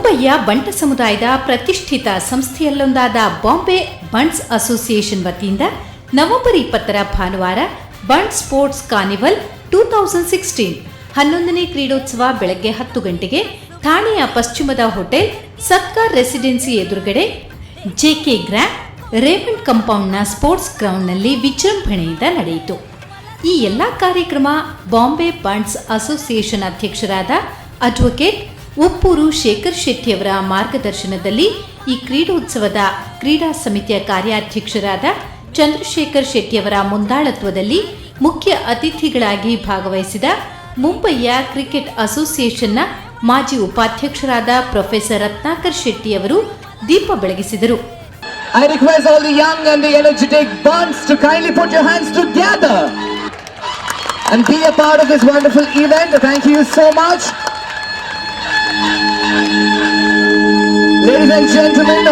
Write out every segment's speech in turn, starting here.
ಮುಂಬಯಿಯ ಬಂಟ ಸಮುದಾಯದ ಪ್ರತಿಷ್ಠಿತ ಸಂಸ್ಥೆಯಲ್ಲೊಂದಾದ ಬಾಂಬೆ ಬಂಟ್ಸ್ ಅಸೋಸಿಯೇಷನ್ ವತಿಯಿಂದ ನವೆಂಬರ್ 20ರ ಭಾನುವಾರ ಬಂಟ್ಸ್ ಸ್ಪೋರ್ಟ್ಸ್ ಕಾರ್ನಿವಲ್ 2016 11ನೇ ಕ್ರೀಡೋತ್ಸವ ಬೆಳಗ್ಗೆ 10 ಗಂಟೆಗೆ ಥಾಣೆಯ ಪಶ್ಚಿಮದ ಹೋಟೆಲ್ ಸತ್ಕಾರ್ ರೆಸಿಡೆನ್ಸಿ ಎದುರುಗಡೆ ಜೆಕೆ ಗ್ರ್ಯಾಂಡ್ ರೇಮಂಡ್ ಕಾಂಪೌಂಡ್ನ ಸ್ಪೋರ್ಟ್ಸ್ ಗ್ರೌಂಡ್ನಲ್ಲಿ ವಿಜೃಂಭಣೆಯಿಂದ ನಡೆಯಿತು. ಈ ಎಲ್ಲ ಕಾರ್ಯಕ್ರಮ ಬಾಂಬೆ ಬಂಟ್ಸ್ ಅಸೋಸಿಯೇಷನ್ ಅಧ್ಯಕ್ಷರಾದ ಅಡ್ವೊಕೇಟ್ ಉಪ್ಪೂರು ಶೇಖರ್ ಶೆಟ್ಟಿಯವರ ಮಾರ್ಗದರ್ಶನದಲ್ಲಿ ಈ ಕ್ರೀಡೋತ್ಸವದ ಕ್ರೀಡಾ ಸಮಿತಿಯ ಕಾರ್ಯಾಧ್ಯಕ್ಷರಾದ ಚಂದ್ರಶೇಖರ್ ಶೆಟ್ಟಿಯವರ ಮುಂದಾಳತ್ವದಲ್ಲಿ ಮುಖ್ಯ ಅತಿಥಿಗಳಾಗಿ ಭಾಗವಹಿಸಿದ ಮುಂಬಯಿಯ ಕ್ರಿಕೆಟ್ ಅಸೋಸಿಯೇಷನ್ನ ಮಾಜಿ ಉಪಾಧ್ಯಕ್ಷರಾದ ಪ್ರೊಫೆಸರ್ ರತ್ನಾಕರ್ ಶೆಟ್ಟಿಯವರು ದೀಪ ಬೆಳಗಿಸಿದರು. I request all the young and the energetic Bunts to kindly put your hands together and be a part of this wonderful event. Thank you so much. Ladies and gentlemen,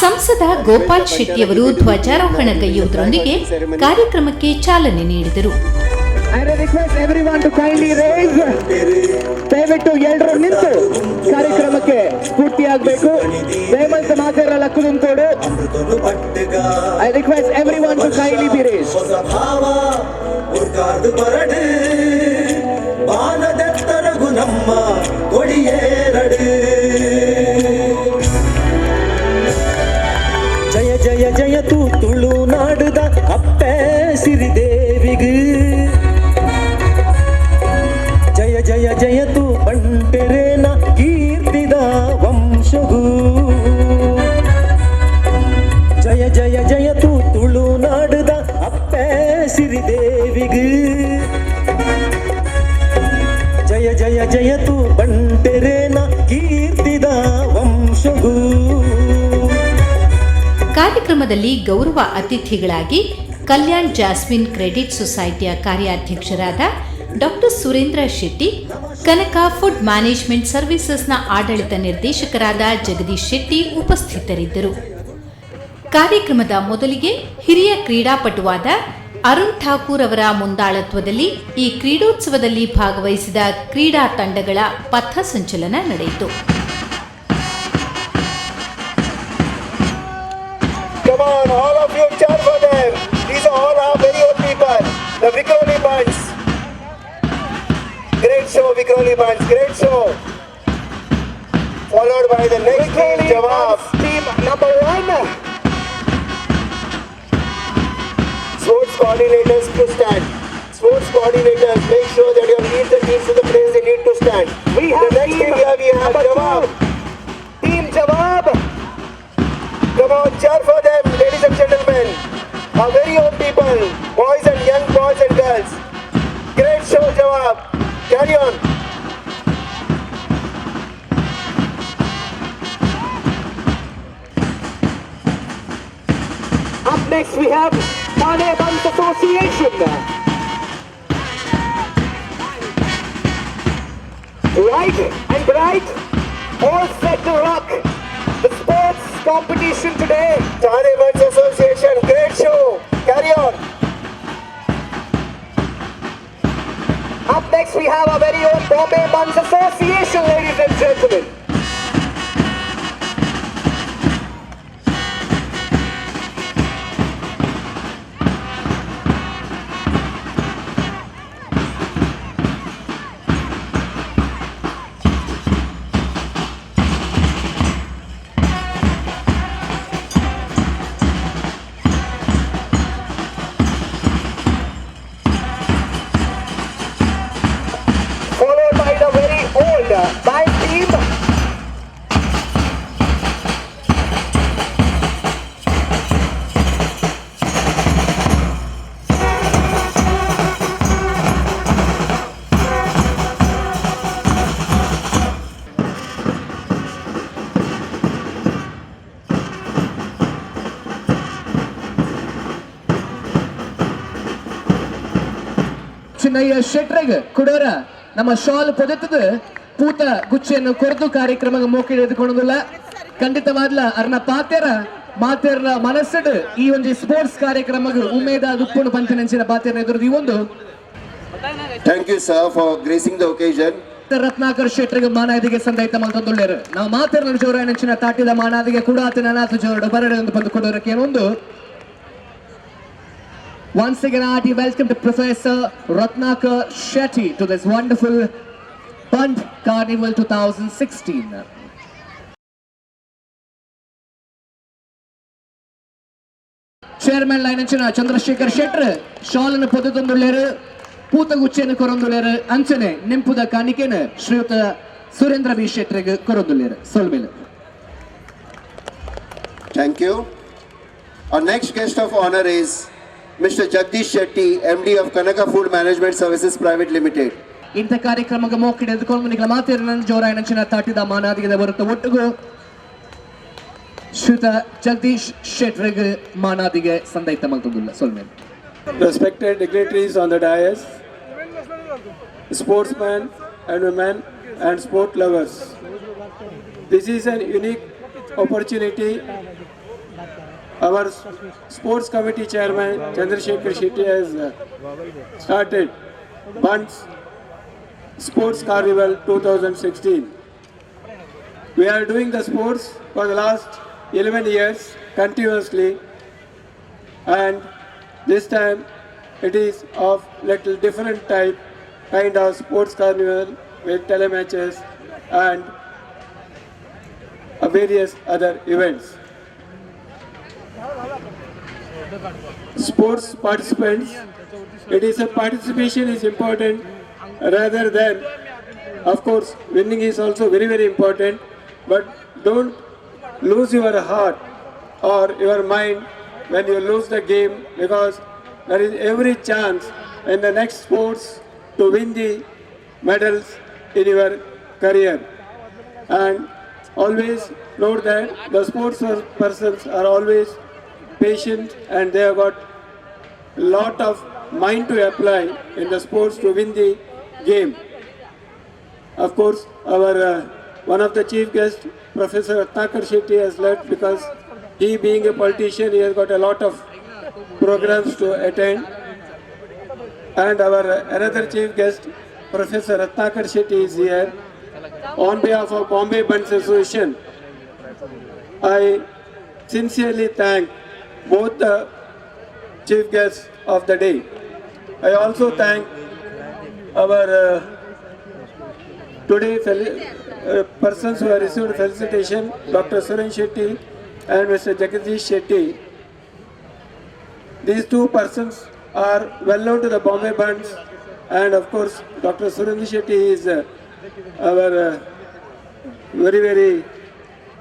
ಸಂಸದ ಗೋಪಾಲ್ ಶೆಟ್ಟಿಯವರು ಧ್ವಜಾರೋಹಣ ಕೈಯುವುದರೊಂದಿಗೆ ಕಾರ್ಯಕ್ರಮಕ್ಕೆ ಚಾಲನೆ ನೀಡಿದರು. I request everyone to kindly raise. ದಯವಿಟ್ಟು ಎಲ್ಲರೂ ನಿಂತು ಕಾರ್ಯಕ್ರಮಕ್ಕೆ ಸ್ಫೂರ್ತಿಯಾಗಬೇಕು. ರೇಮಂಡ್ ಸಮಾಚಾರ ಲಕ್ಕುದುಂತೋಡು. I request everyone to kindly be raised. ಜಯ ಜಯ ಜಯ ತು ತುಳುನಾಡುದ ಅಪ್ಪೆ ಸಿರಿದೇವಿಗೆ ಜಯ ಜಯ ಜಯ ತು ಬಂಟೆರೇನ ಕೀರ್ತಿದ ವಂಶಗೂ ಜಯ ಜಯ ಜಯ ತು ತುಳುನಾಡುದ ಅಪ್ಪೆ ಸಿರಿದೇವಿಗೆ ಜಯ ಜಯ ಜಯ ತು ಬಂಟೆರೇನ ಕೀರ್ತಿದ ವಂಶಗೂ. ಕಾರ್ಯಕ್ರಮದಲ್ಲಿ ಗೌರವ ಅತಿಥಿಗಳಾಗಿ ಕಲ್ಯಾಣ್ ಜಾಸ್ಮಿನ್ ಕ್ರೆಡಿಟ್ ಸೊಸೈಟಿಯ ಕಾರ್ಯಾಧ್ಯಕ್ಷರಾದ doctor Surendra Shetty, Kanaka food management ಸರ್ವಿಸಸ್ನ ಆಡಳಿತ ನಿರ್ದೇಶಕರಾದ ಜಗದೀಶ್ ಶೆಟ್ಟಿ ಉಪಸ್ಥಿತರಿದ್ದರು. ಕಾರ್ಯಕ್ರಮದ ಮೊದಲಿಗೆ ಹಿರಿಯ ಕ್ರೀಡಾಪಟುವಾದ ಅರುಣ್ ಠಾಕೂರ್ ಅವರ ಮುಂದಾಳತ್ವದಲ್ಲಿ ಈ ಕ್ರೀಡೋತ್ಸವದಲ್ಲಿ ಭಾಗವಹಿಸಿದ ಕ್ರೀಡಾ ತಂಡಗಳ ಪಥ ಸಂಚಲನ ನಡೆಯಿತು. Come on, all of you cheer for them. These are all our very old people. The Vikroli Bunts. Great show, Vikroli Bunts. Great show. Followed by the next team, Jawab. Team number 1. Sports coordinators to stand. Sports coordinators, make sure that you lead the teams to the place they need to stand. We have the next team here we have Jawab. Team Jawab. Come on, cheer for them, ladies and gentlemen. Our very own people, boys and young boys and girls. Great show, Jawab. Carry on. Up next we have Thane Bunts Association. Right and bright, all set to rock the sports competition today. Thane Bunts Association, great show. Carry on. Up next we have our very own Bombay Bunts Association, ladies and gentlemen. Followed by the very old band team. Chinnaiah ಶೆಟ್ರಿಗೆ ಕೊಡೋರ ನಮ್ಮ shawl ಪೊದೆತದ ಪೂತ ಗುಚ್ಚೆಯನ್ನು ಕೊರೆದು ಕಾರ್ಯಕ್ರಮ ಮೋಕೆ ಹಿಡಿದುಕೊಳ್ಳೋದಿಲ್ಲ. ಖಂಡಿತವಾದ್ಲ ಅರ್ನ ಮಾತೇರ ಮನಸ್ಸಡು ಈ ಒಂದು sports ಕಾರ್ಯಕ್ರಮ ಉಮೇದ ದುಪ್ಪುಣು ಪಂಚನಂಚಿನ ಪಾತೆರ ಎದುರು ಈ ಒಂದು. Thank you, sir, for gracing the occasion. Ratnakar ಶೆಟ್ರಿಗೆ ಮಾನಾದಿಗೆ ಸಂದೈತ ಮಲ್ತೊಂದುಳ್ಳೇರು ನಾವು ಮಾತಿರ್ನ ಜೋರ ನೆಂಚಿನ ತಾಟಿದ ಮಾನಾದಿಗೆ ಕೂಡ ಆತನ ಅನಾಥ ಜೋರಡು ಬರಡೆ ಒಂದು ಬಂದು ಕೊಡೋರಕ್ಕೆ ಏನೊಂದು. Once again, I welcome to Professor Ratnakar Shetty to this wonderful Bunts Carnival 2016. Chairman Lainachana Chandrasekhar Shetty, shawl and Potatunduleru, Putaguchen Korunduleru, Anchane, Nimpuda Kanikene, Shruta Surendra B. Shetty Korunduleru, Solmil. Thank you. Our next guest of honor is Mr. Jagdish Shetty, MD of Kanaka Food Management Services Private Limited. ಇಂಥ ಕಾರ್ಯಕ್ರಮಕ್ಕೆ ಮೋಕಿಡೆ ಎದುಕೊಂಡು ನಿಗಳ ಮಾತಿನ ಜೋರಾಯನಂಚಿನ ತಾಟಿದ ಮಾನಾದಿಗೆ ಬರುತ್ತ ಒಟ್ಟಿಗೂ ಶ್ರೀಯುತ ಜಗದೀಶ್ ಶೆಟ್ರಿಗೆ ಮಾನಾದಿಗೆ ಸಂದೈತ ಮಲ್ತೊಂದುಲ್ಲ ಸೊಲ್ಮೇಲೆ. Respected dignitaries on the dais, sportsmen and women and sport lovers. This is an unique opportunity. Our sports committee chairman Chandrasekhar Shetty has started Bunts Sports Carnival 2016. We are doing the sports for the last 11 years continuously, and this time it is of little different type kind of sports carnival with telematches and various other events. Sports participants, it is a participation is important rather than, of course, winning is also very, very important, but don't lose your heart or your mind when you lose the game, because there is every chance in the next sports to win the medals in your career. And always note that the sports persons are always patient and they have got lot of mind to apply in the sports to win the game. Of course, our one of the chief guests, Professor Ratnakar Shetty, has left because he, being a politician, he has got a lot of programs to attend. And our another chief guest, Professor Ratnakar Shetty, is here. On behalf of Bombay Bunts Association, I sincerely thank both the chief guests of the day. I also thank our today persons who have received felicitation, Dr. Suren Shetty and Mr. Jagdish Shetty. These two persons are well known to the Bombay Bunts, and of course Dr. Suren Shetty is our very, very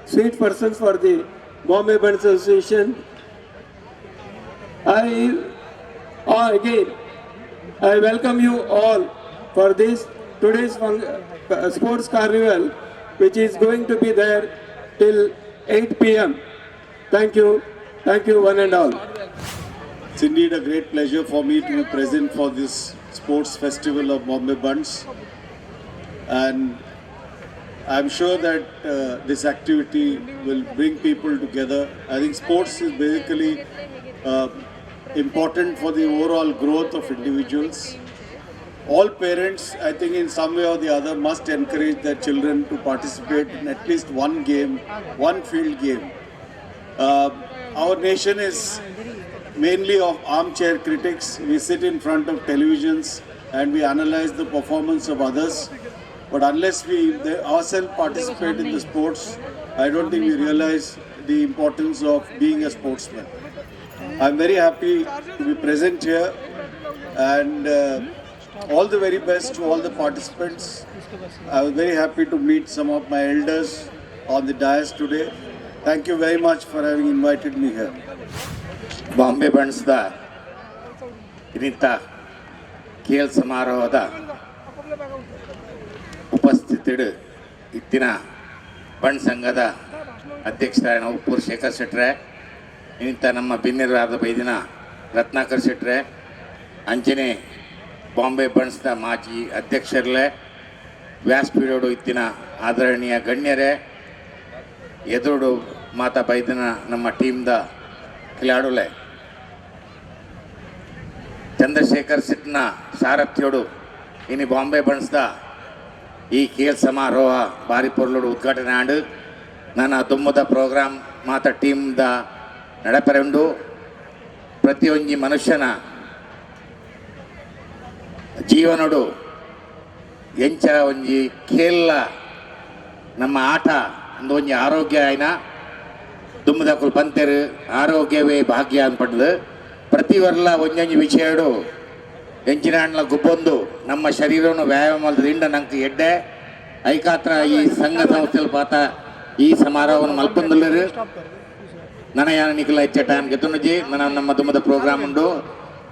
sweet person for the Bombay Bunts Association. I welcome you all for this today's sports carnival, which is going to be there till 8 p.m. Thank you, one and all. It's indeed a great pleasure for me to be present for this sports festival of Bombay Bunts, and I'm sure that this activity will bring people together. I think sports is basically important for the overall growth of individuals. All parents, I think in some way or the other, must encourage their children to participate in at least one game, one field game. Our nation is mainly of armchair critics. We sit in front of televisions and we analyze the performance of others. But unless we ourselves participate in the sports, I don't think we realize the importance of being a sportsman. I'm very happy to be present here, and all the very best to all the participants. I was very happy to meet some of my elders on the dais today. Thank you very much for having invited me here. Bombay ಬಣ್ಸ್ದ ಇನ್ನಿತ Khel ಸಮಾರೋಹದ ಉಪಸ್ಥಿತಿಡು ಇತ್ತಿನ ಬಣ್ ಸಂಘದ ಅಧ್ಯಕ್ಷರಾದ ಉಪ್ಪೂರು ಶೇಖರ್ ಶೆಟ್ರೆ, ಇನ್ನಿತ ನಮ್ಮ ಬಿನ್ನಿರಾದ ಬೈದಿನ ರತ್ನಾಕರ್ ಶೆಟ್ರೆ, ಅಂಚನೆ ಬಾಂಬೆ ಬಣ್ಸ್ದ ಮಾಜಿ ಅಧ್ಯಕ್ಷರಲ್ಲೇ, ವ್ಯಾಸಪೀಠೋಡು ಇತ್ತಿನ ಆದರಣೀಯ ಗಣ್ಯರೇ, ಎದುರು ಮಾತಾ ಬೈದಿನ ನಮ್ಮ ಟೀಮ್ದ ಖಿಲಾಡುಲೆ, ಚಂದ್ರಶೇಖರ್ ಸಿಟ್ನ ಸಾರಥ್ಯೋಡು ಇನ್ನು ಬಾಂಬೆ ಬಣ್ಸ್ದ ಈ ಖೇಲ್ ಸಮಾರೋಹ ಬಾರಿ ಪೊರ್ಲುಡು ಉದ್ಘಾಟನೆ ಆಂಡು ನನ್ನ ದುಮ್ಮದ ಪ್ರೋಗ್ರಾಮ್ ಮಾತ ಟೀಮ್ದ ನಡಪರೆಂಡು ಪ್ರತಿಯೊಂದು ಮನುಷ್ಯನ ಜೀವನಡು ಎಂಚ ಒಂಜಿ ಖೇಲ್ಲ ನಮ್ಮ ಆಟ ಒಂದು ಆರೋಗ್ಯ ಆಯ್ನ ದುಮ್ಮದಕ್ಕೂ ಪಂತೆರು ಆರೋಗ್ಯವೇ ಭಾಗ್ಯ ಅಂದ್ಪಟ್ಟದು ಪ್ರತಿ ವರ್ಲ ಒಂಜೊಂಜಿ ವಿಷಯಡು ಎಂಚಿನ ಗುಬ್ಬೊಂದು ನಮ್ಮ ಶರೀರವನ್ನು ವ್ಯಾಯಾಮ ಮಾಡಿದ್ರಿಂದ ನಂಗೆ ಎಡ್ಡೆ ಐಕಾತ್ರ ಈ ಸಂಘ ಸಂಸ್ಥೆಯಲ್ಲಿ ಪಾತ ಈ ಸಮಾರೋಹವನ್ನು ಮಲ್ಪೊಂದುಲ್ಲರು ನನ್ನ ಯಾನ ನಿಖಿಲ ಹೆಚ್ಚ ಟೈಮ್ ಗೆತ್ತುನಜಿ ನನ್ನ ನಮ್ಮ ದುಮ್ಮದ ಪ್ರೋಗ್ರಾಮ್ ಉಂಡು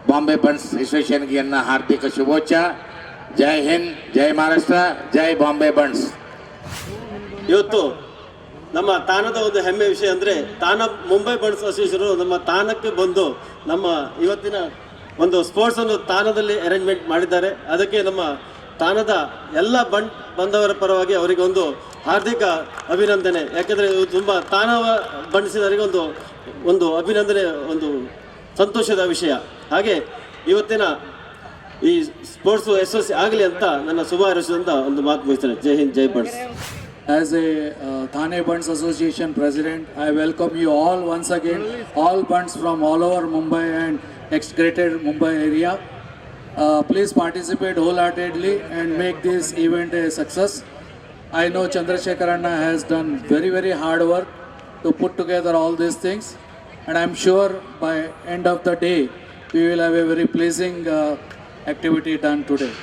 ಬಾಂಬೆ ಬಂಟ್ಸ್ ಅಸೋಸಿಯೇಷನ್ಗೆ ಎನ್ನ ಹಾರ್ದಿಕ ಶುಭೋಚ್ಚ. ಜೈ ಹಿಂದ್, ಜೈ ಮಹಾರಾಷ್ಟ್ರ, ಜೈ ಬಾಂಬೆ ಬಂಟ್ಸ್. ಇವತ್ತು ನಮ್ಮ ತಾಣದ ಒಂದು ಹೆಮ್ಮೆ ವಿಷಯ ಅಂದರೆ ತಾಣ ಮುಂಬೈ ಬಂಟ್ಸ್ ಅಸೋಸಿಯೇಷನ್ ನಮ್ಮ ತಾಣಕ್ಕೆ ಬಂದು ನಮ್ಮ ಇವತ್ತಿನ ಒಂದು ಸ್ಪೋರ್ಟ್ಸ್ ಅನ್ನು ತಾಣದಲ್ಲಿ ಅರೇಂಜ್ಮೆಂಟ್ ಮಾಡಿದ್ದಾರೆ. ಅದಕ್ಕೆ ನಮ್ಮ ತಾಣದ ಎಲ್ಲ ಬಂದವರ ಪರವಾಗಿ ಅವರಿಗೆ ಒಂದು ಹಾರ್ದಿಕ ಅಭಿನಂದನೆ. ಯಾಕೆಂದರೆ ತುಂಬ ತಾಣ ಬಣ್ಣಿಸಿದವರಿಗೆ ಒಂದು ಅಭಿನಂದನೆ, ಒಂದು ಸಂತೋಷದ ವಿಷಯ. ಹಾಗೆ ಇವತ್ತಿನ ಈ ಸ್ಪೋರ್ಟ್ಸ್ ಯಶಸ್ವಿ ಆಗಲಿ ಅಂತ ನನ್ನ ಶುಭ ಹಾರೈಸಿದಂತ ಒಂದು ಮಾತು ಮುಗಿಸ್ತೇನೆ. ಜೈ ಹಿಂದ್, ಜೈ Bunts. As a Thane Bunts Association President, I welcome you all once again, all Bunts from all over Mumbai and ex-greater Mumbai area. Please participate wholeheartedly and make this event a success. I know Chandrasekhar Anna has done very, very hard work to put together all these things, and I'm sure by end of the day, we will have a very pleasing activity done today.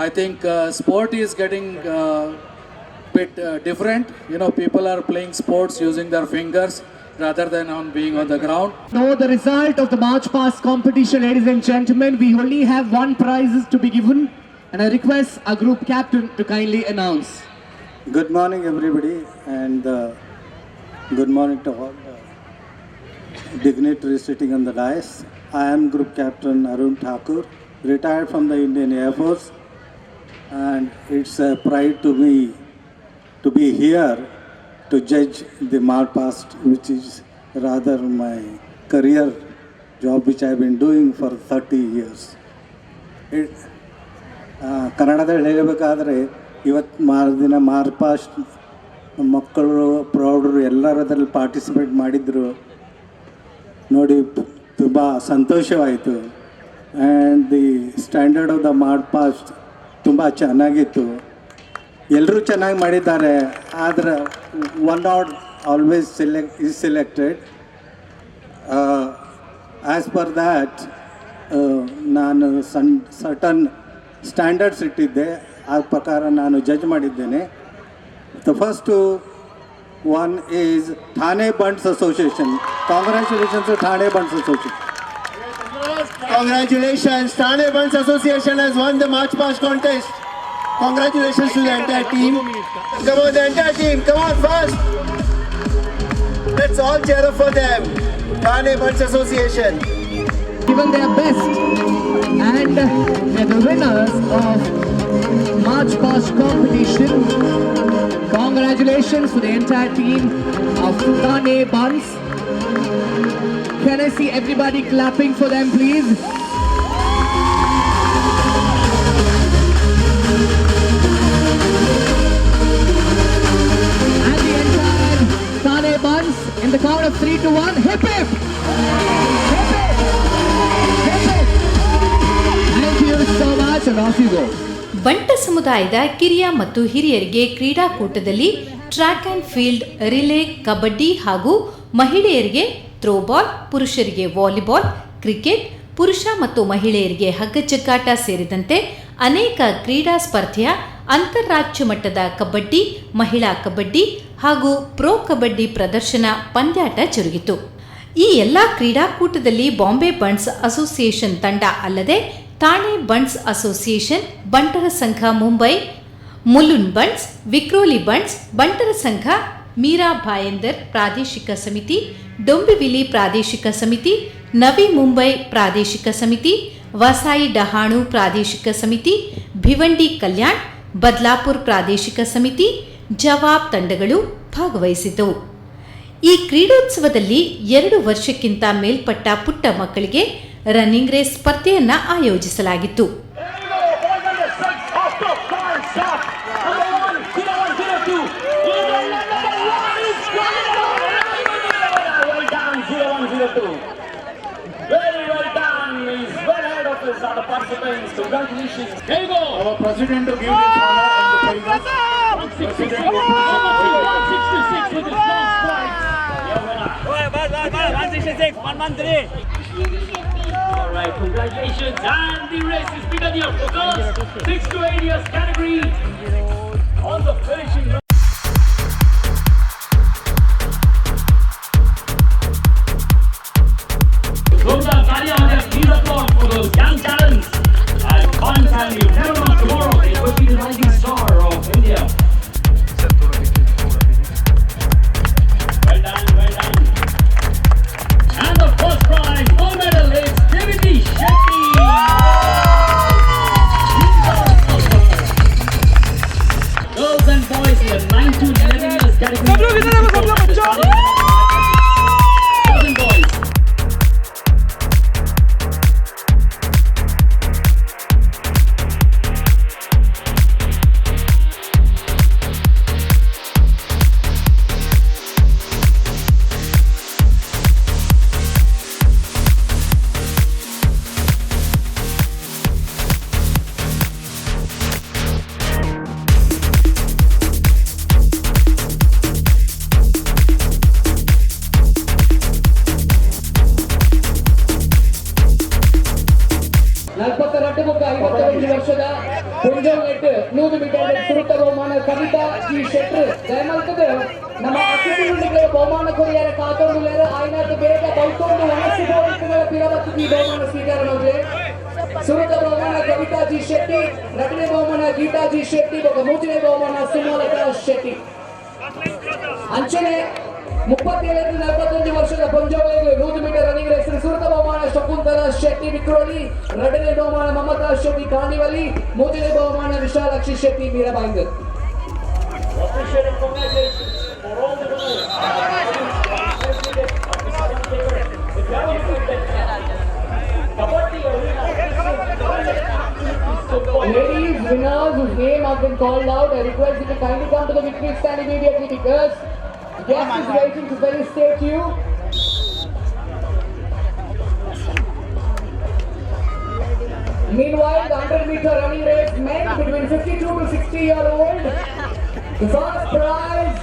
I think sport is getting bit different. You know, people are playing sports using their fingers rather than on being on the ground. Know the result of the March Past competition, ladies and gentlemen. We only have one prize to be given, and I request our group captain to kindly announce. Good morning, everybody, and good morning to all the dignitaries sitting on the dais. I am Group Captain Arun Thakur, retired from the Indian Air Force, and it's a pride to me to be here to judge the March Past, which is rather my career job which I have been doing for 30 years. ಕನ್ನಡದಲ್ಲಿ ಹೇಳಬೇಕಾದ್ರೆ ಇವತ್ತು ದಿನ March past ಮಕ್ಕಳು ಪ್ರೌಢರು ಎಲ್ಲರೂ ಅದರಲ್ಲಿ participate ಮಾಡಿದರು ನೋಡಿ ತುಂಬ ಸಂತೋಷವಾಯಿತು. And the standard of the march past ತುಂಬ ಚೆನ್ನಾಗಿತ್ತು. ಎಲ್ಲರೂ ಚೆನ್ನಾಗಿ ಮಾಡಿದ್ದಾರೆ. ಆದರೆ one at always selected. As per that ನಾನು ಸರ್ಟನ್ ಸ್ಟ್ಯಾಂಡರ್ಡ್ಸ್ ಇಟ್ಟಿದ್ದೆ, ಆ ಪ್ರಕಾರ ನಾನು ಜಡ್ಜ್ ಮಾಡಿದ್ದೇನೆ. The first one is Thane Bunts Association. Congratulations to Thane Bunts Association. Congratulations, Thane Bunts Association has won the March Past contest. Congratulations to the entire team. Come on, the entire team, come on first. Let's all cheer up for them. Thane Bunts Association. Given their best, and they're the winners of March Past competition. Congratulations for the entire team of Thane Bunts. Can I see everybody clapping for them, please? And the entire Thane Bunts, in the count of 3 to 1, hip hip! Hip hip! Hip hip! Thank you so much, and off you go. ಬಂಟ ಸಮುದಾಯದ ಕಿರಿಯ ಮತ್ತು ಹಿರಿಯರಿಗೆ ಕ್ರೀಡಾಕೂಟದಲ್ಲಿ track and field, relay, kabaddi ಹಾಗೂ ಮಹಿಳೆಯರಿಗೆ throwball, ಪುರುಷರಿಗೆ volleyball, cricket, ಪುರುಷ ಮತ್ತು ಮಹಿಳೆಯರಿಗೆ ಹಗ್ಗಜಗ್ಗಾಟ ಸೇರಿದಂತೆ ಅನೇಕ ಕ್ರೀಡಾ ಸ್ಪರ್ಧೆಯ ಅಂತಾರಾಜ್ಯ ಮಟ್ಟದ ಕಬಡ್ಡಿ, ಮಹಿಳಾ ಕಬಡ್ಡಿ ಹಾಗೂ ಪ್ರೊ ಕಬಡ್ಡಿ ಪ್ರದರ್ಶನ ಪಂದ್ಯಾಟ ಜರುಗಿತು. ಈ ಎಲ್ಲ ಕ್ರೀಡಾಕೂಟದಲ್ಲಿ ಬಾಂಬೆ ಬಂಟ್ಸ್ ಅಸೋಸಿಯೇಷನ್ ತಂಡ ಅಲ್ಲದೆ ಥಾಣೆ ಬಂಟ್ಸ್ ಅಸೋಸಿಯೇಷನ್, ಬಂಟರ ಸಂಘ ಮುಂಬೈ, ಮುಲುನ್ ಬಂಟ್ಸ್, ವಿಕ್ರೋಲಿ ಬಂಟ್ಸ್, ಬಂಟರ ಸಂಘ, ಮೀರಾ ಭಾಯಂದರ್ ಪ್ರಾದೇಶಿಕ ಸಮಿತಿ, ಡೊಂಬಿವಿಲಿ ಪ್ರಾದೇಶಿಕ ಸಮಿತಿ, ನವಿ ಮುಂಬೈ ಪ್ರಾದೇಶಿಕ ಸಮಿತಿ, ವಸಾಯಿ ಡಹಾಣು ಪ್ರಾದೇಶಿಕ ಸಮಿತಿ, ಭಿವಂಡಿ ಕಲ್ಯಾಣ್, ಬದ್ಲಾಪುರ್ ಪ್ರಾದೇಶಿಕ ಸಮಿತಿ, ಜವಾಬ್ ತಂಡಗಳು ಭಾಗವಹಿಸಿದ್ದವು. ಈ ಕ್ರೀಡೋತ್ಸವದಲ್ಲಿ 2 ವರ್ಷಕ್ಕಿಂತ ಮೇಲ್ಪಟ್ಟ ಪುಟ್ಟ ಮಕ್ಕಳಿಗೆ ರನ್ನಿಂಗ್ ರೇಸ್ ಸ್ಪರ್ಧೆಯನ್ನು ಆಯೋಜಿಸಲಾಗಿತ್ತು. Those are the participants. Congratulations. There you go. Our president to give this honor and the prizes. 166. 166 with the strong strike. Your winner. 166, 113. All right, congratulations. And the race is begun here for girls 6 to 8 years category. On the finishing line. Please applaud for those young talents. And Bunts, and you never know tomorrow it could be the rising star of India. Well done, well done. And the first prize, gold medal is Deviti Shetty. Girls and boys in the 9 to 11 years category. Girls and boys. ವರ್ಷದ ಪುಂಜೋಲೆಟ್ 100 metre ಸುರುತ ಬಹುಮಾನ Kavita G ಶೆಟ್ರ್ ದಯಮಾಡ್ತದೆ ನಮ್ಮ ಅತಿಥಿಗಳಿಗೆ ಬಹುಮಾನ courier ಕಾತೊಂಡುಲೇರು ಆಯ್ನಾತು ಬೇಗ ಬೈಕೊಂಡು ವನಸ್ಸಿ ಬೋಳಿಗಳ ಪಿರವತ್ತು ಈ ಬಹುಮಾನ ಸ್ವೀಕಾರ ಮಾಡಿದೆ ಸುರುತ ಬಹುಮಾನ ಕವಿತಾ ಜಿ ಶೆಟ್ಟಿ ಎರಡನೇ ಬಹುಮಾನ ಗೀತಾ ಜಿ ಶೆಟ್ಟಿ ಮೂರನೇ ಬಹುಮಾನ ಸುಮಲತಾ ಶೆಟ್ಟಿ ಅಂಚನೆ 37-41 ವರ್ಷದ ಪಂಜಾಬ್ಗೆ 100 ಮೀಟರ್ ರನ್ನಿಂಗ್ ರೇಸ್ ಸುರತ ಬಹುಮಾನ ಶಕುಂತಲಾ ಶೆಟ್ಟಿ ವಿಕ್ರೋಲಿ ಎರಡನೇ ಬಹುಮಾನ ಮಮತಾ ಶೆಟ್ಟಿ ಕಾರ್ನಿವಲಿ ಮೂರನೇ ಬಹುಮಾನ ವಿಶಾಲಾಕ್ಷಿ ಶೆಟ್ಟಿ ಮೀರಾಬಾಯಿಂದರ್. Ladies, winners whose name have been called out, I request you to kindly come to the victory stand immediately because the guest is waiting to very stay tuned. Meanwhile, the 100-meter running race men between 52 to 60-year-old. The first prize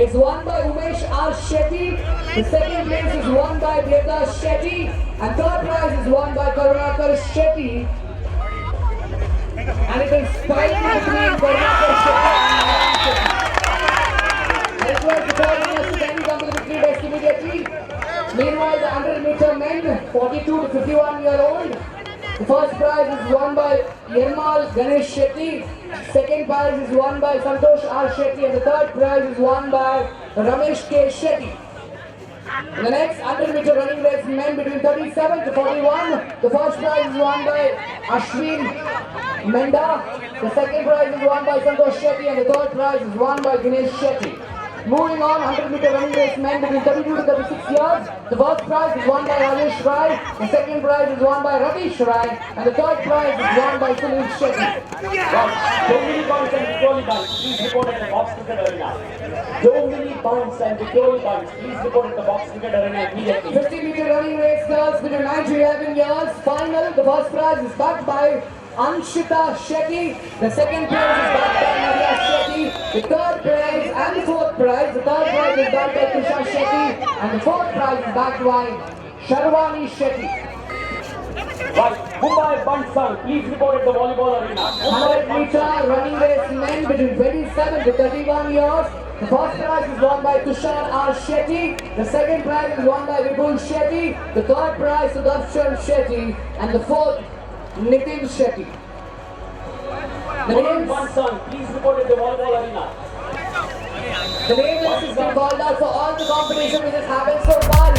is won by Umesh R. Shetty. The second place is won by Veda Shetty. And third prize is won by Karunakar Shetty. And it is fighting between Karunakar Shetty and Shetty. I request the third winners to kindly come to the victory desk immediately. Meanwhile, the 100-meter men, 42 to 51-year-old. The first prize is won by Yermal Ganesh Shetty. Second prize is won by Santosh R. Shetty. And the third prize is won by Ramesh K. Shetty. In the next 100-meter running race, men between 37 to 41, the first prize is won by Ashwin Menda. The second prize is won by Santosh Shetty. And the third prize is won by Ganesh Shetty. Moving on, 100-meter running race men between 32 to 36 years. The first prize is won by Rajesh Rai. The second prize is won by Ratish Rai. And the third prize is won by Sunil Shetty. Domini Bunts and Victory Bunts, please report at the box cricket arena. Domini Bunts and Victory Bunts, please report at the box cricket arena immediately. 50-meter running race girls between 9 to 11 years. Final, the first prize is backed by Anshita Shetty. The second prize is backed by Navya Shetty. The third prize and the fourth prize. The third prize is backed by Tusha Shetty. And the fourth prize is backed by Sharwani Shetty. Right, Mumbai Bunts son, please report at the volleyball arena. 100-meter running race men between 27 to 31 years. The first prize is won by Tushar R. Shetty. The second prize is won by Vipul Shetty. The third prize Sudarshan Shetty. And the fourth Nitin Shetty. The Mumbai Bunts son, please report at the volleyball arena. The name list has been called out for all the competition which has happened so far.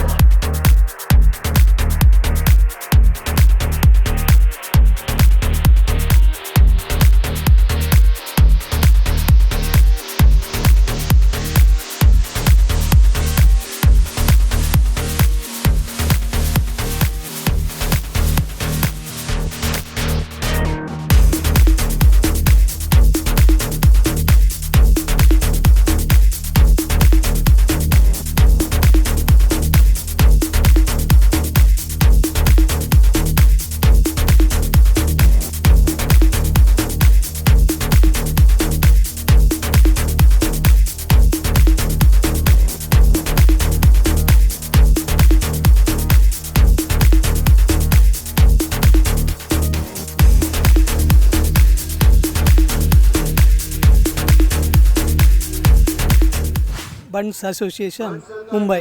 Bunts association Mumbai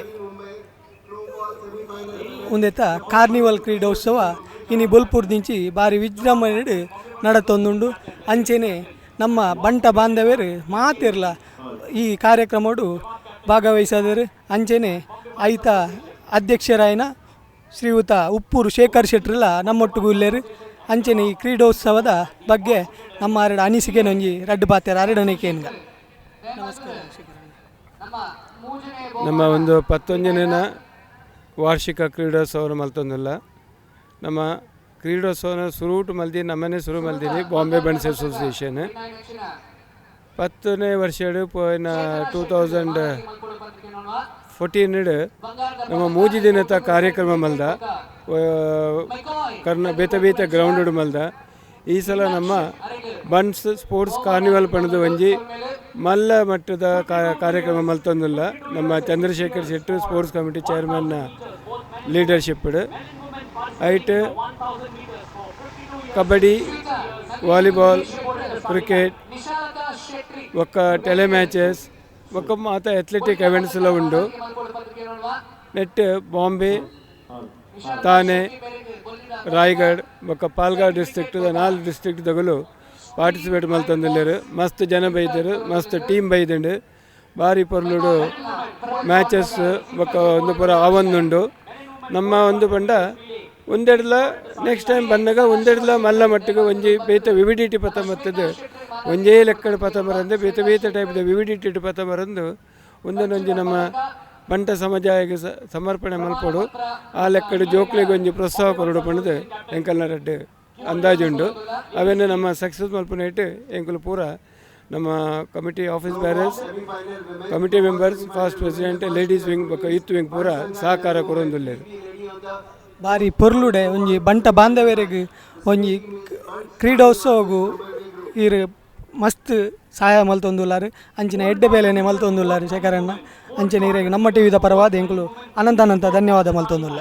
ಉಂದೆತ carnival ಕ್ರೀಡೋತ್ಸವ ಇನಿ ಬೊಲ್ಪುರ್ದಿಂಚಿ ಬಾರಿ ವಿಜೃಂಭಣೆಡ್ ನಡತೊಂದುಂಡು. ಅಂಚೆನೆ ನಮ್ಮ ಬಂಟ ಬಾಂಧವ್ಯರು ಮಾತಿರ್ಲ ಈ ಕಾರ್ಯಕ್ರಮಡು ಭಾಗವಹಿಸಿದರು. ಅಂಚೆನೆ ಐತ ಅಧ್ಯಕ್ಷರಾಯನ ಶ್ರೀಯುತ ಉಪ್ಪೂರು ಶೇಖರ್ ಶೆಟ್ರಲ್ಲ ನಮ್ಮೊಟ್ಟಿಗೂ ಇಲ್ಲೇರು. ಅಂಚೆನೆ ಈ ಕ್ರೀಡೋತ್ಸವದ ಬಗ್ಗೆ ನಮ್ಮ ಎರಡು ಅನಿಸಿಕೆ ನೊಂಜಿ ರಡ್ಡು ಬಾತ್ಯಾರ ಅರಡನೇಕೇನ್ಗ. ನಮಸ್ಕಾರ. ನಮ್ಮ ಒಂದು 11ನೇನ ವಾರ್ಷಿಕ ಕ್ರೀಡೋತ್ಸವ ಮಲ್ತೊಂದಿಲ್ಲ. ನಮ್ಮ ಕ್ರೀಡೋತ್ಸವನ ಶುರುಟು ಮಲ್ದಿ ನಮ್ಮನೆ ಶುರು ಮಲ್ದಿನಿ ಬಾಂಬೆ ಬಂಟ್ಸ್ ಅಸೋಸಿಯೇಷನ್ 10ನೇ ವರ್ಷಡು ಪೋಯಿನ 2014 ನಮ್ಮ ಮೂಜಿ ದಿನದ ಕಾರ್ಯಕ್ರಮ ಮಲ್ದ ಬೇತೆ ಗ್ರೌಂಡ್ ಮಲ್ದ. ಈ ಸಲ ನಮ್ಮ ಬಂಟ್ಸ್ ಸ್ಪೋರ್ಟ್ಸ್ ಕಾರ್ನಿವಲ್ ಪಣದು ಒಂಜಿ ಮಲ್ಲ ಮಟ್ಟದ ಕಾರ್ಯಕ್ರಮ ಮಲ್ತೊಂದಿಲ್ಲ. ನಮ್ಮ ಚಂದ್ರಶೇಖರ್ ಶೆಟ್ಟಿ ಸ್ಪೋರ್ಟ್ಸ್ ಕಮಿಟಿ ಚೇರ್ಮನ್ನ ಲೀಡರ್ಶಿಪ್ ಐಟ್ ಕಬಡ್ಡಿ, ವಾಲಿಬಾಲ್, ಕ್ರಿಕೆಟ್, ಒಕ್ಕ ಟೆಲೆ ಮ್ಯಾಚಸ್, ಒಕ್ಕ ಮಾತ ಅಥ್ಲೆಟಿಕ್ events ಎಲ್ಲ ಉಂಡು. ನೆಟ್ ಬಾಂಬೆ, ಥಾನೆ, ರಾಯ್ಗಢ್ ಒಕ್ಕ ಪಾಲ್ಗಾಡ್ ಡಿಸ್ಟ್ರಿಕ್ಟ್ 4 ಡಿಸ್ಟ್ರಿಕ್ಟ್ ತಗಲು ಪಾರ್ಟಿಸಿಪೇಟ್ ಮಲ್ತೊಂದಿಲ್ಲೇರು. ಮಸ್ತ್ ಜನ ಬೈದರು, ಮಸ್ತ್ ಟೀಮ್ ಬೈದುಂಡು. ಭಾರಿ ಪೊರ್ಲುಡು ಮ್ಯಾಚಸ್ ಒಕ್ಕ ಒಂದು ಪುರ ಆವೊಂದುಂಡು. ನಮ್ಮ ಒಂದು ಪಂಡ ಒಂದೆಡ್ಲ ನೆಕ್ಸ್ಟ್ ಟೈಮ್ ಬಂದಾಗ ಒಂದೆಡ್ಲ ಮಲ್ಲ ಮಟ್ಟಿಗೆ ಒಂಜಿ ಬೇತ ವಿವಿಡಿಟಿ ಪಥ ಮತ್ತದು ಒಂಜೇ ಲೆಕ್ಕದ ಪಥ ಮರಂದು ಬೇತೆ ಟೈಪ್ದ ವಿವಿಡಿಟಿ ಪಥ ಮರಂದು ಒಂದೊಂದೊಂಜಿ ನಮ್ಮ ಬಂಟ ಸಮಾಜಕ್ಕೆ ಸಮರ್ಪಣೆ ಮಲ್ಪಡು. ಆ ಲೆಕ್ಕದ ಜೋಕ್ಲಿಗೆ ಒಂಜಿ ಪ್ರೋತ್ಸಾಹ ಕೊರಡು ಪಣದು ಎಂಕಲ್ನ ರಡ್ಡು ಅಂದಾಜುಂಡು. ಅವೇನು ನಮ್ಮ ಸಕ್ಸಸ್ ಮಲ್ಪನೆ ಇಟ್ಟು ಎಂಕಲು ಪೂರ ನಮ್ಮ committee office bearers, committee members, past president, ladies wing ಬೊಕ್ಕ ಯೂತ್ ವಿಂಗ್ ಪೂರ ಸಹಕಾರ ಕೊರೊಂದುಲ್ಲೇರು. ಬಾರಿ ಪೊರ್ಲುಡೆ ಒಂಜಿ ಬಂಟ ಬಾಂಧವ್ಯರಿಗೆ ಒಂಜಿ ಕ್ರೀಡೋತ್ಸವಗೂ ಇರು ಮಸ್ತ್ ಸಹಾಯ ಮಲ್ತೊಂದುಲ್ಲಾರು. ಅಂಚಿನ ಎಡ್ಡೆ ಬೇಲೆನೆ ಮಲ್ತೊಂದುಲ್ಲಾರು ಶೇಖರಣ್ಣ. ಅಂಚನೆ ಇರೆಗೆ ನಮ್ಮ ಟಿವಿದ ಪರವಾದ ಎಂಕುಲು ಅನಂತ ಧನ್ಯವಾದ ಮಲ್ತೊಂದುಲ್ಲ.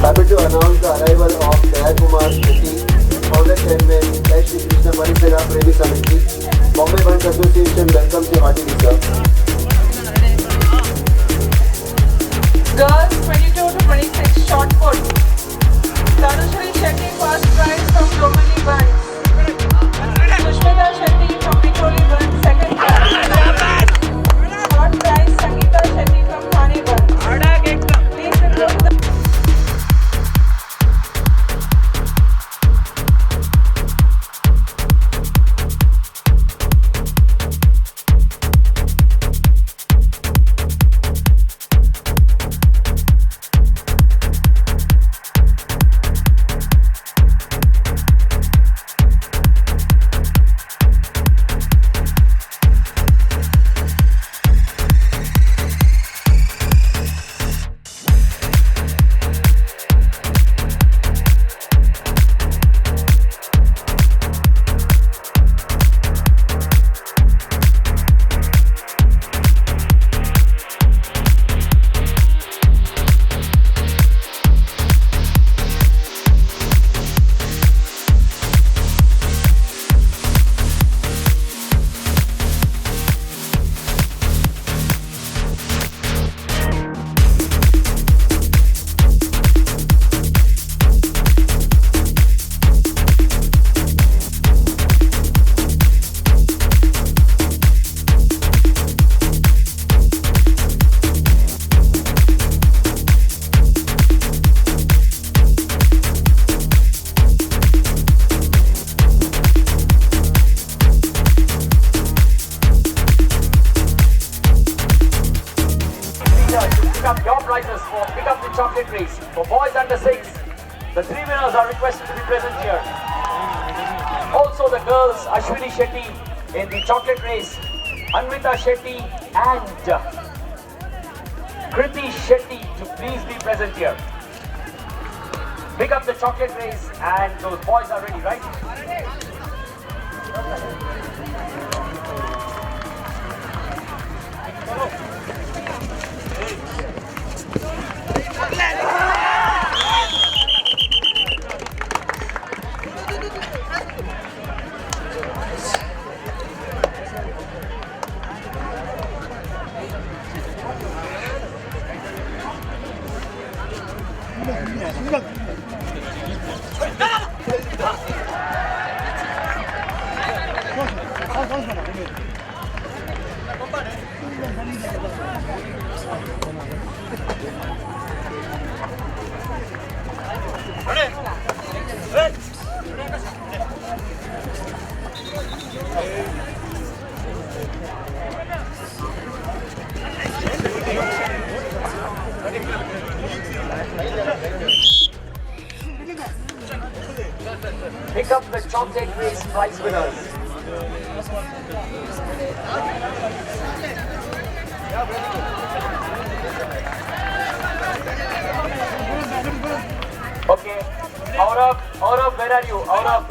Happy to announce the arrival of Kumar Shetty, founder chairman, Shri Krishna Parisara Premi Samiti. Bombay Bunts Association welcomes you heartily, sir. Girls 22 to 26 shot put. Tanushree Shetty first prize from Romani Bunts. Sushmita Shetty from Vikoli Bunts second prize. Third prize Sangeeta Shetty from Carnival. Please report the chocolate race. For boys under 6, the 3 winners are requested to be present here. Also the girls, Ashwini Shetty in the chocolate race, Anvita Shetty and Kriti Shetty to please be present here. Pick up the chocolate race and those boys are ready, right? Pick up the chocolate race prize winners. Okay, Aurav, where are you? Aurav,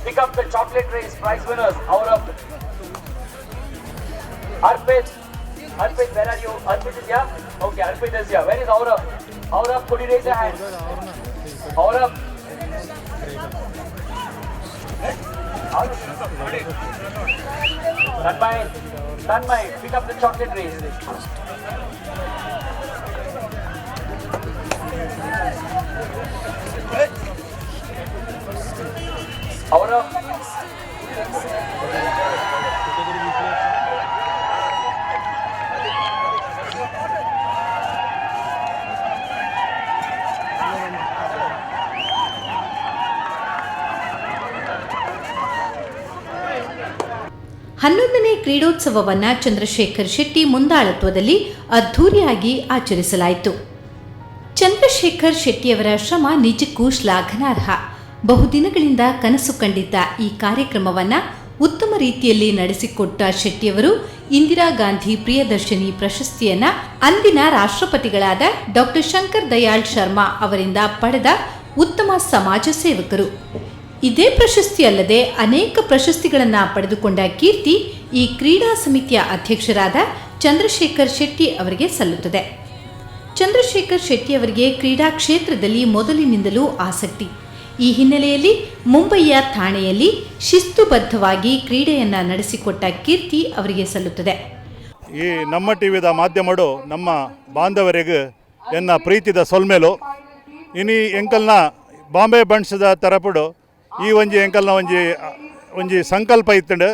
pick up the chocolate race prize winners. Aurav. Arpit, where are you? Arpit is here? Okay, Arpit is here. Where is Aurav? Aurav, could you raise your hand? Aurav. Tanmay, pick up the chocolate race. Aurav. ಹನ್ನೊಂದನೇ ಕ್ರೀಡೋತ್ಸವವನ್ನು ಚಂದ್ರಶೇಖರ್ ಶೆಟ್ಟಿ ಮುಂದಾಳತ್ವದಲ್ಲಿ ಅದ್ಧೂರಿಯಾಗಿ ಆಚರಿಸಲಾಯಿತು. ಚಂದ್ರಶೇಖರ್ ಶೆಟ್ಟಿಯವರ ಶ್ರಮ ನಿಜಕ್ಕೂ ಶ್ಲಾಘನಾರ್ಹ. ಬಹುದಿನಗಳಿಂದ ಕನಸು ಕಂಡಿದ್ದ ಈ ಕಾರ್ಯಕ್ರಮವನ್ನು ಉತ್ತಮ ರೀತಿಯಲ್ಲಿ ನಡೆಸಿಕೊಟ್ಟ ಶೆಟ್ಟಿಯವರು ಇಂದಿರಾ ಗಾಂಧಿ ಪ್ರಿಯದರ್ಶಿನಿ ಪ್ರಶಸ್ತಿಯನ್ನು ಅಂದಿನ ರಾಷ್ಟ್ರಪತಿಗಳಾದ ಡಾಕ್ಟರ್ ಶಂಕರ್ ದಯಾಳ್ ಶರ್ಮಾ ಅವರಿಂದ ಪಡೆದ ಉತ್ತಮ ಸಮಾಜ ಸೇವಕರು. ಇದೇ ಪ್ರಶಸ್ತಿ ಅಲ್ಲದೆ ಅನೇಕ ಪ್ರಶಸ್ತಿಗಳನ್ನು ಪಡೆದುಕೊಂಡ ಕೀರ್ತಿ ಈ ಕ್ರೀಡಾ ಸಮಿತಿಯ ಅಧ್ಯಕ್ಷರಾದ ಚಂದ್ರಶೇಖರ್ ಶೆಟ್ಟಿ ಅವರಿಗೆ ಸಲ್ಲುತ್ತದೆ. ಚಂದ್ರಶೇಖರ್ ಶೆಟ್ಟಿ ಅವರಿಗೆ ಕ್ರೀಡಾ ಕ್ಷೇತ್ರದಲ್ಲಿ ಮೊದಲಿನಿಂದಲೂ ಆಸಕ್ತಿ. ಈ ಹಿನ್ನೆಲೆಯಲ್ಲಿ ಮುಂಬಯಿಯ ಥಾಣೆಯಲ್ಲಿ ಶಿಸ್ತುಬದ್ಧವಾಗಿ ಕ್ರೀಡೆಯನ್ನು ನಡೆಸಿಕೊಟ್ಟ ಕೀರ್ತಿ ಅವರಿಗೆ ಸಲ್ಲುತ್ತದೆ. ಈ ನಮ್ಮ ಟಿವಿದ ಮಾಧ್ಯಮಡು ನಮ್ಮ ಬಾಂಧವರಿಗೆ ಎನ್ನ ಪ್ರೀತಿದ ಸೊಲ್ಮೇಲು ಇನಿ ಎಂಕಲ್ನ ಬಾಂಬೆ ಬಂಟ್ಸ್ದ ತರಪಡು ಈ ಒಂಜಿ ಎಂಕಲ್ನ ಒಂಜಿ ಸಂಕಲ್ಪ ಇತ್ತಂಡು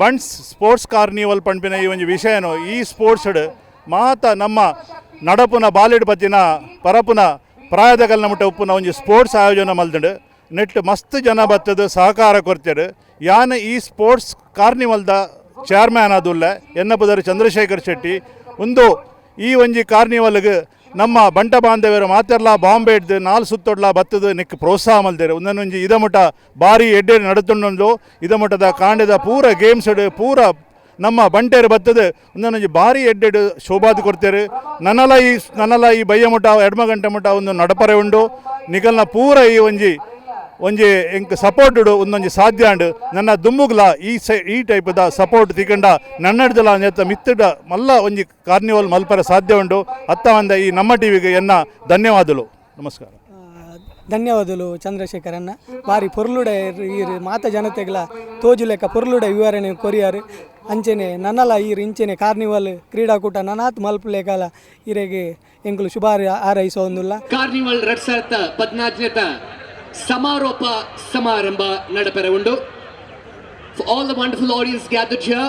ಬಂಟ್ಸ್ ಸ್ಪೋರ್ಟ್ಸ್ ಕಾರ್ನಿವಲ್ ಪಂಪಿನ ಈ ಒಂಜಿ ವಿಷಯನು ಈ ಸ್ಪೋರ್ಟ್ಸ್ ಮಾತ ನಮ್ಮ ನಡಪುನ ಬಾಲಿಡ್ ಬತ್ತಿನ ಪರಪುನ ಪ್ರಾಯದಗಲ್ನ ಮುಟ್ಟ ಉಪ್ಪುನ ಒಂಜಿ ಸ್ಪೋರ್ಟ್ಸ್ ಆಯೋಜನೆ ಮಲ್ತಂಡು ನೆಟ್ ಮಸ್ತ್ ಜನ ಬತ್ತದು ಸಹಕಾರ ಕೊಡ್ತೇಡು. ಯಾನ್ ಈ ಸ್ಪೋರ್ಟ್ಸ್ ಕಾರ್ನಿವಲ್ದ ಚೇರ್ಮ್ಯಾನ್ ಆದುಲ್ಲ ಎನ್ನಪುದರ್ ಚಂದ್ರಶೇಖರ್ ಶೆಟ್ಟಿ ಒಂದು ಈ ಒಂಜಿ ಕಾರ್ನಿವಲ್ಗೆ ನಮ್ಮ ಬಂಟ ಬಾಂಧವ್ಯರು ಮಾತೆರ್ಲ ಬಾಂಬೆ ಹಿಡ್ದು 4 ಸುತ್ತೊಡ್ಲ ಬತ್ತದು ನೆಕ್ ಪ್ರೋತ್ಸಾಹ ಮಲ್ದೇರು. ಒಂದೊಂದು ಇದ ಮುಟ ಭಾರಿ ಎಡ್ಡೆ ನಡುತ್ತೊಂಡು ಇದ ಮುಟದ ಕಾಂಡದ ಪೂರ ಗೇಮ್ಸ್ ಪೂರ ನಮ್ಮ ಬಂಟೇರು ಬತ್ತದು ಒಂದೊಂದು ಭಾರಿ ಎಡ್ಡೆಡು ಶೋಭಾದು ಕೊಡ್ತೇರು. ನನ್ನಲ ಈ ಬಯ್ಯ ಮುಟ ಎಡ್ಮ ಗಂಟೆ ಮುಟ ಒಂದು ನಡಪರೆ ಉಂಡು ನಿಗಲ್ನ ಪೂರ ಈ ಒಂಜಿ ಎಂಕ್ ಸಪೋರ್ಟ್ ಒಂದೊಂಜಿ ಸಾಧ್ಯ ಉಂಡು. ನನ್ನ ದುಮ್ಮುಗ್ಲ ಈ ಟೈಪ್ದ ಸಪೋರ್ಟ್ ತಿಕ್ಕಂಡ ನನ್ನಡ್ದಲ ನೆತ್ತ ಮಿತ್ತಡ ಮಲ್ಲ ಒಂಜಿ ಕಾರ್ನಿವಲ್ ಮಲ್ಪರ ಸಾಧ್ಯ ಉಂಡು. ಅತ್ತ ಒಂದ ಈ ನಮ್ಮ ಟಿವಿಗೆ ಎನ್ನ ಧನ್ಯವಾದಗಳು. ನಮಸ್ಕಾರ. ಧನ್ಯವಾದಗಳು ಚಂದ್ರಶೇಖರನ್ನ. ಬಾರಿ ಪೊರ್ಲುಡ ಈ ಮಾತ ಜನತೆಗಳ ತೋಜು ಲೆಕ್ಕ ಪೊರ್ಲುಡ ವಿವರಣೆ ಕೊರಿಯಾರು ಅಂಚೆನೆ ನನ್ನಲ ಈರು ಇಂಚೆನೆ ಕಾರ್ನಿವಲ್ ಕ್ರೀಡಾಕೂಟ ನನಾತ್ ಮಲ್ಪಲೇಕಾಲ ಇರೆಗೆ ಎಂಕುಲು ಶುಭ ಹಾರೈಸೋಂದುಲ್ಲ. ಕಾರ್ನಿವಲ್ 2014 ಸಮಾರೋಪ ಸಮಾರಂಭ ನಡಪೆರ ಉಂಡು. All the wonderful audience gathered here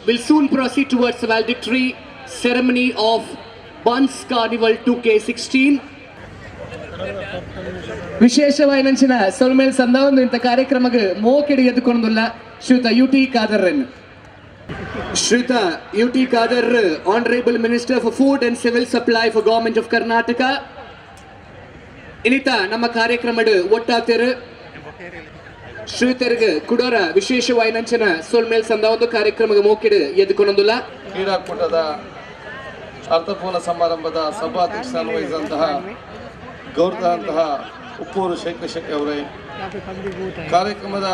will soon proceed towards the valedictory ceremony of Bunts Carnival 2K16. ವಿಶೇಷವಾಯಿನಂಚಿನ ಸೊಲ್ಮೇಲ್ ಸಂದ ಒಂದು ಇಂಥ ಕಾರ್ಯಕ್ರಮಕ್ಕೆ ಮೋಕೆಡಿ ಎದ್ದುಕೊಂಡುಲ್ಲ ಶ್ರೀಯುತ UT ಖಾದರ್ರನ್ನು Shruta UT Kadar, Honorable Minister for Food and Civil Supply for Government of Karnataka. Inita ನಮ್ಮ ಕಾರ್ಯಕ್ರಮದ ಒಟ್ಟಾತಿರು ಶ್ರೀತರಿಗೆ ಕುಡೋರ ವಿಶೇಷವಾಯಿನಂಚನ ಸೋಲ್ಮೇಲ್ ಸಂದ ಒಂದು ಕಾರ್ಯಕ್ರಮಕ್ಕೆ ಮೋಕಿಡು ಎದ್ದುಕೊಂಡೊಂದುಲ್ಲ. ಕ್ರೀಡಾಕೂಟದ ಅರ್ಥಪೂರ್ಣ ಸಮಾರಂಭದ ಸಭಾಧ್ಯಕ್ಷರನ್ನು ವಹಿಸಿದಂತಹ ಗೌರವಾದಂತಹ ಉಪ್ಪೂರು ಶೇಖರ್ ಅವರೇ, ಕಾರ್ಯಕ್ರಮದ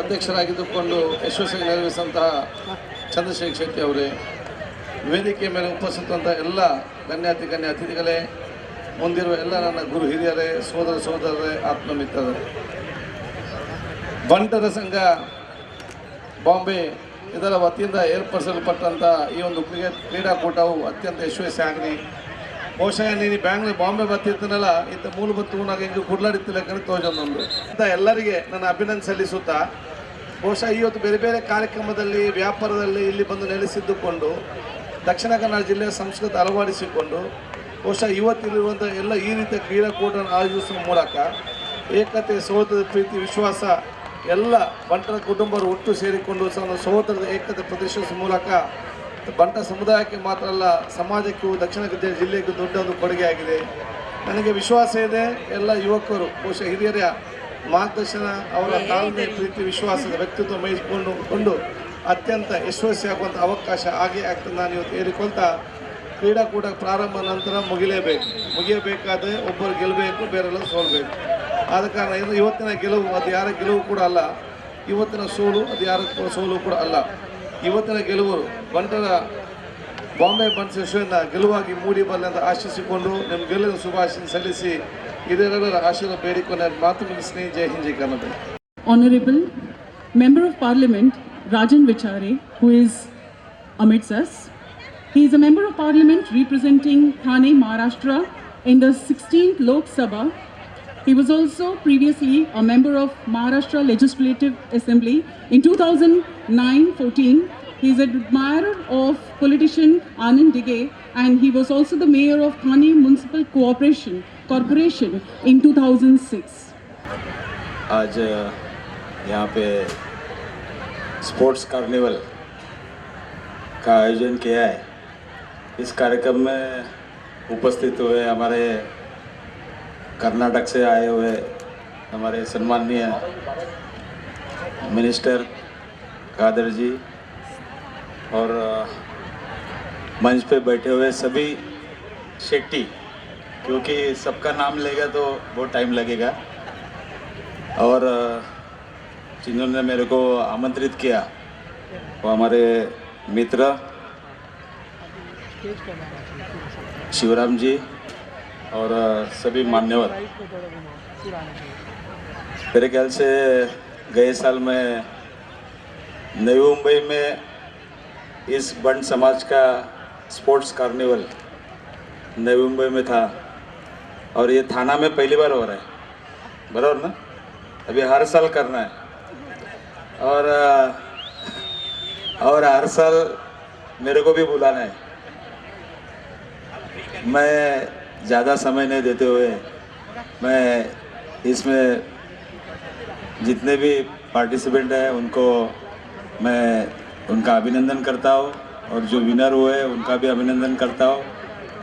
ಅಧ್ಯಕ್ಷರಾಗಿದ್ದುಕೊಂಡು ಯಶಸ್ವಿಯಾಗಿ ನೆರವೇರಿಸಿದಂತಹ ಚಂದ್ರಶೇಖರ್ ಶೆಟ್ಟಿ ಅವರೇ, ವೇದಿಕೆಯ ಮೇಲೆ ಉಪಸ್ಥಿತಂತಹ ಎಲ್ಲ ಗಣ್ಯ ಅತಿಥಿಗಳೇ, ಮುಂದಿರುವ ಎಲ್ಲ ನನ್ನ ಗುರು ಹಿರಿಯರೇ, ಸೋದರರೇ, ಆತ್ಮಮಿತ್ರರೇ, ಬಂಟರ ಸಂಘ ಬಾಂಬೆ ಇದರ ವತಿಯಿಂದ ಏರ್ಪಡಿಸಲ್ಪಟ್ಟಂಥ ಈ ಒಂದು ಕ್ರೀಡಾಕೂಟವು ಅತ್ಯಂತ ಯಶಸ್ವಿಯಾಗಲಿ. ಬಹುಶಃ ನೀನು ಬಾಂಬೆ ಬರ್ತಿರ್ತೀನಲ್ಲ, ಇಂಥ ಮೂಲಭೂತ ಹೂನಾಗ ಹಿಂಗೆ ಕುಡ್ಲಾಡಿತ್ತಿಲ್ಲ ಕಣಕ್ಕೆ ತೋಜೊಂದೊಂದು ಅಂತ ಎಲ್ಲರಿಗೆ ನನ್ನ ಅಭಿನಂದನೆ ಸಲ್ಲಿಸುತ್ತಾ, ಬಹುಶಃ ಇವತ್ತು ಬೇರೆ ಬೇರೆ ಕಾರ್ಯಕ್ರಮದಲ್ಲಿ ವ್ಯಾಪಾರದಲ್ಲಿ ಇಲ್ಲಿ ಬಂದು ನೆಲೆಸಿದ್ದುಕೊಂಡು ದಕ್ಷಿಣ ಕನ್ನಡ ಜಿಲ್ಲೆಯ ಸಂಸ್ಕೃತಿ ಅಳವಡಿಸಿಕೊಂಡು ಬಹುಶಃ ಇವತ್ತಿರುವಂಥ ಎಲ್ಲ ಈ ರೀತಿಯ ಕ್ರೀಡಾಕೂಟವನ್ನು ಆಯೋಜಿಸುವ ಮೂಲಕ ಏಕತೆ, ಸಹೋದರ ಪ್ರೀತಿ, ವಿಶ್ವಾಸ ಎಲ್ಲ ಬಂಟರ ಕುಟುಂಬರು ಒಟ್ಟು ಸೇರಿಕೊಂಡು ಸಹೋದರದ ಏಕತೆ ಪ್ರದರ್ಶಿಸುವ ಮೂಲಕ ಬಂಟ ಸಮುದಾಯಕ್ಕೆ ಮಾತ್ರ ಅಲ್ಲ, ಸಮಾಜಕ್ಕೂ ದಕ್ಷಿಣ ಕನ್ನಡ ಜಿಲ್ಲೆಗೂ ದೊಡ್ಡ ಒಂದು ಕೊಡುಗೆ ಆಗಿದೆ. ನನಗೆ ವಿಶ್ವಾಸ ಇದೆ, ಎಲ್ಲ ಯುವಕರು ಬಹುಶಃ ಹಿರಿಯರ ಮಾರ್ಗದರ್ಶನ, ಅವರ ತಾಳ್ಮೆ, ಪ್ರೀತಿ, ವಿಶ್ವಾಸದ ವ್ಯಕ್ತಿತ್ವ ಮೈಸ್ಕೊಂಡು ಅತ್ಯಂತ ಯಶಸ್ವಿಯಾಗುವಂಥ ಅವಕಾಶ ಆಗ್ತದೆ ನಾನು ಇವತ್ತು ಹೇಳಿಕೊಳ್ತಾ, ಕ್ರೀಡಾಕೂಟ ಪ್ರಾರಂಭ ನಂತರ ಮುಗಿಯಬೇಕಾದ್ರೆ ಒಬ್ಬರು ಗೆಲ್ಲಬೇಕು, ಬೇರೆಲ್ಲ ಸೋಲ್ಬೇಕು. ಆದ ಕಾರಣ ಇವತ್ತಿನ ಗೆಲುವು ಅದು ಯಾರ ಗೆಲುವು ಕೂಡ ಅಲ್ಲ, ಇವತ್ತಿನ ಸೋಲು ಅದು ಯಾರ ಸೋಲು ಕೂಡ ಅಲ್ಲ. ಇವತ್ತಿನ ಗೆಲುವು ಬಂಟರ ಬಾಂಬೆ ಬಂಟ್ಸ್ ಯಶಸ್ಸನ್ನು ಗೆಲುವಾಗಿ ಮೂಡಿ ಬರಲಿ ಅಂತ ಆಶಿಸಿಕೊಂಡು ನಿಮಗೆಲ್ಲರೂ ಶುಭಾಶಯ ಸಲ್ಲಿಸಿ ಇದರೆಲ್ಲರ ಆಶೀರ್ವಾದ ಬೇಡಿಕೊಂಡು ಮಾತು ಮುಗಿಸ್ತೀನಿ. ಜೈ ಹಿಂದ್, ಜೈ Karnataka. Honorable Member of Parliament Rajan Vichare, who is amidst us. He is a Member of Parliament representing Thane, Maharashtra in the 16th Lok Sabha. He was also previously a member of Maharashtra Legislative Assembly. In 2009-14, he is an admirer of politician Anand Dighe, and he was also the mayor of Thane Municipal Corporation in 2006. आज यहाँ पे sports carnival का आयोजन किया है। इस कार्यक्रम में उपस्थित हुए हमारे कर्नाटक से आए हुए हमारे सम्माननीय मिनिस्टर कादर जी और मंच पे बैठे हुए सभी शेट्टी, क्योंकि सबका नाम लेगा तो बहुत टाइम लगेगा, और जिन्होंने मेरे को आमंत्रित किया वो हमारे मित्र शिवराम जी और सभी मान्यवर। मेरे ख्याल से गए साल मैं नई मुंबई में इस बंट समाज का स्पोर्ट्स कार्निवल नई मुंबई में था, और ये थाना में पहली बार हो रहा है, बराबर ना? अभी हर साल करना है, और हर साल मेरे को भी बुलाना है। मैं ज़्यादा समय नहीं देते हुए मैं इसमें जितने भी पार्टिसिपेंट हैं उनको मैं उनका अभिनंदन करता हूँ, और जो विनर हुए उनका भी अभिनंदन करता हूँ।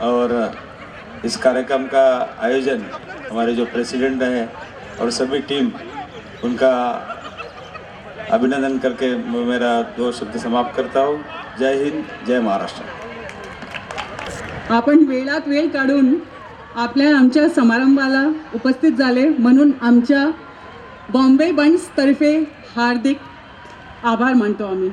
और इस कार्यक्रम का आयोजन हमारे जो प्रेसिडेंट हैं और सभी टीम, उनका अभिनंदन करके मैं मेरा 2 शब्द समाप्त करता हूँ। जय हिंद, जय महाराष्ट्र. आपण वेळात वेळ काढून आमच्या समारंभाला उपस्थित झाले म्हणून आमच्या बॉम्बे बंट्स तर्फे हार्दिक आभार मानतो आम्ही.